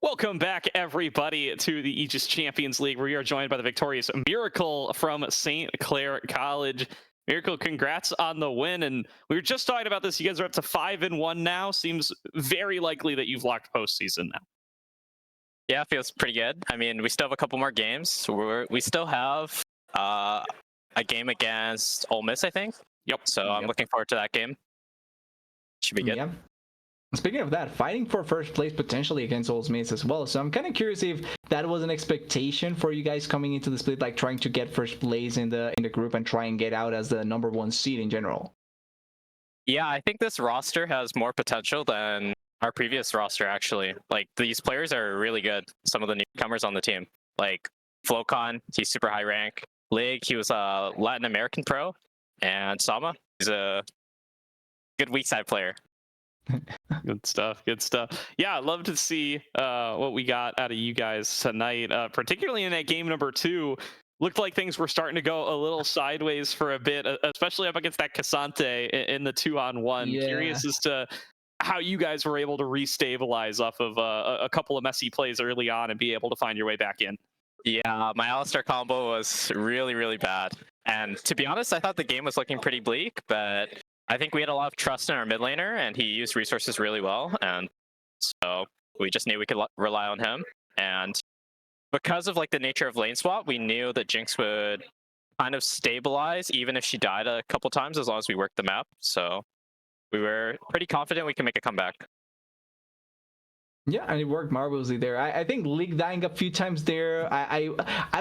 Welcome back, everybody, to the Aegis Champions League. We are joined by the victorious Miracle from St. Clair College. Miracle, congrats on the win. And we were just talking about this. You guys are up to 5-1 now. Seems very likely that you've locked postseason now. Yeah, feels pretty good. I mean, we still have a couple more games. We still have a game against Ole Miss, I think. Yep. So I'm looking forward to that game. Should be good. Yeah. Speaking of that, fighting for first place potentially against Ole Miss as well. So I'm kind of curious if that was an expectation for you guys coming into the split, like trying to get first place in the group and try and get out as the #1 seed in general. Yeah, I think this roster has more potential than our previous roster, actually. Like, these players are really good. Some of the newcomers on the team. Like, Flocon, he's super high rank. Lig, he was a Latin American pro. And Sama, he's a good weak side player. Good stuff. Good stuff. Yeah, I'd love to see what we got out of you guys tonight, particularly in that game number 2. Looked like things were starting to go a little sideways for a bit, especially up against that Cassante in the 2-on-1. Yeah. Curious as to how you guys were able to restabilize off of a couple of messy plays early on and be able to find your way back in. Yeah, my Alistar combo was really, really bad. And to be honest, I thought the game was looking pretty bleak, but I think we had a lot of trust in our mid laner, and he used resources really well. And so we just knew we could rely on him. And because of like the nature of lane swap, we knew that Jinx would kind of stabilize even if she died a couple times, as long as we worked the map. So we were pretty confident we can make a comeback. Yeah, and it worked marvelously there. I think Lig dying a few times there. I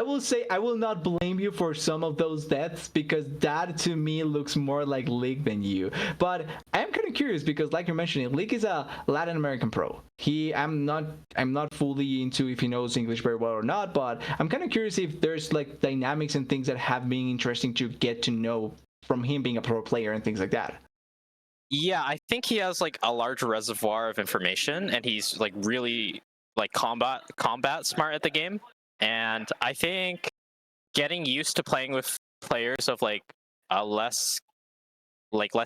will say I will not blame you for some of those deaths, because that to me looks more like Lig than you. But I am kind of curious because, like you're mentioning, Lig is a Latin American pro. I'm not fully into if he knows English very well or not, but I'm kind of curious if there's like dynamics and things that have been interesting to get to know from him being a pro player and things like that. Yeah, I think he has like a large reservoir of information, and he's like really like combat smart at the game. And I think getting used to playing with players of like less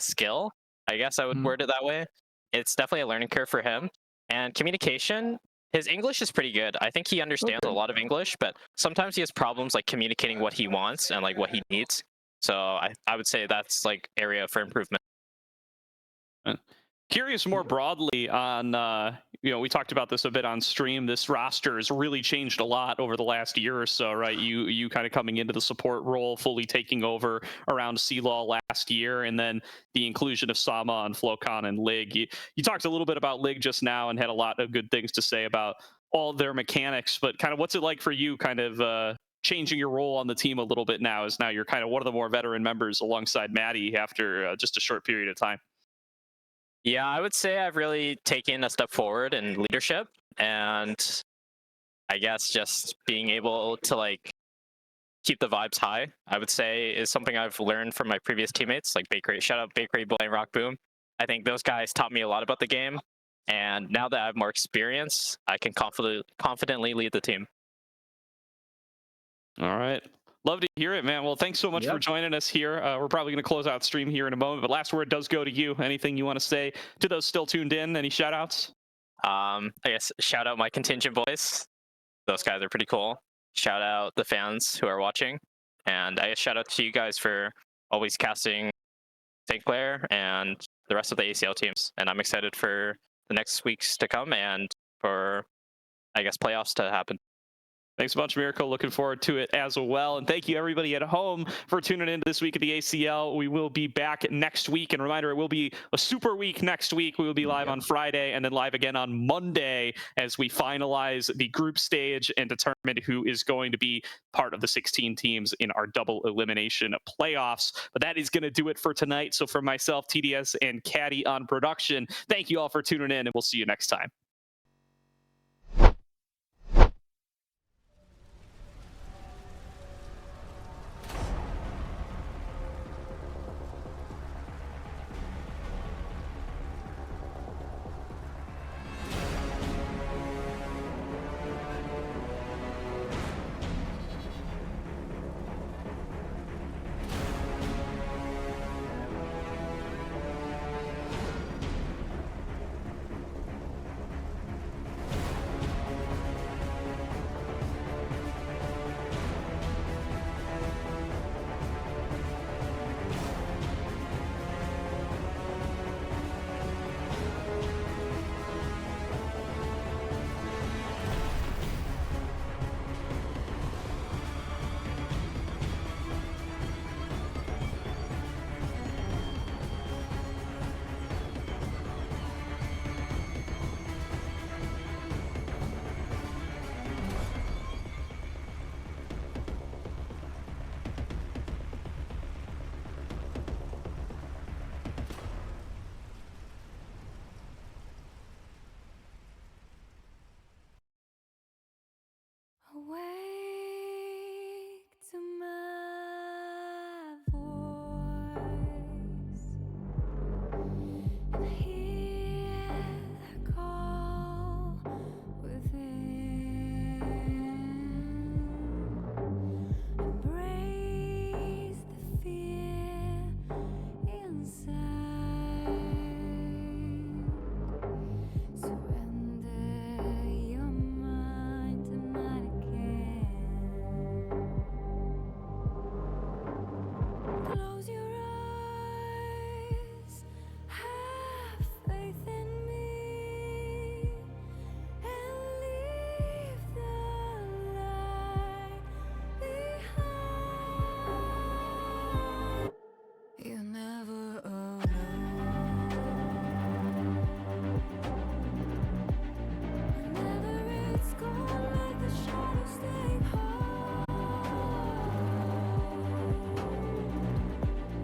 skill. I guess I would Mhm. word it that way. It's definitely a learning curve for him. And communication, his English is pretty good. I think he understands a Okay. lot of English, but sometimes he has problems like communicating what he wants and like what he needs. So I would say that's like area for improvement. Curious more broadly on, we talked about this a bit on stream. This roster has really changed a lot over the last year or so, right? You kind of coming into the support role, fully taking over around C-Law last year, and then the inclusion of Sama and Flocon and Lig. You talked a little bit about Lig just now and had a lot of good things to say about all their mechanics, but kind of what's it like for you kind of changing your role on the team a little bit now, as now you're kind of one of the more veteran members alongside Maddie after just a short period of time? Yeah, I would say I've really taken a step forward in leadership, and I guess just being able to like keep the vibes high, I would say, is something I've learned from my previous teammates, like Bakery. Shout out Bakery Boy and Rock Boom. I think those guys taught me a lot about the game, and now that I have more experience, I can confidently lead the team. All right. Love to hear it, man. Well, thanks so much for Yep. joining us here. We're probably going to close out stream here in a moment, but last word does go to you. Anything you want to say to those still tuned in? Any shout outs? I guess shout out my contingent boys. Those guys are pretty cool. Shout out the fans who are watching, and I guess shout out to you guys for always casting St. Clair and the rest of the ACL teams. And I'm excited for the next weeks to come and for, I guess, playoffs to happen. Thanks a bunch, Miracle. Looking forward to it as well. And thank you, everybody at home, for tuning in this week of the ACL. We will be back next week. And reminder, it will be a super week next week. We will be live on Friday and then live again on Monday as we finalize the group stage and determine who is going to be part of the 16 teams in our double elimination playoffs. But that is going to do it for tonight. So for myself, TDS, and Caddy on production, thank you all for tuning in, and we'll see you next time.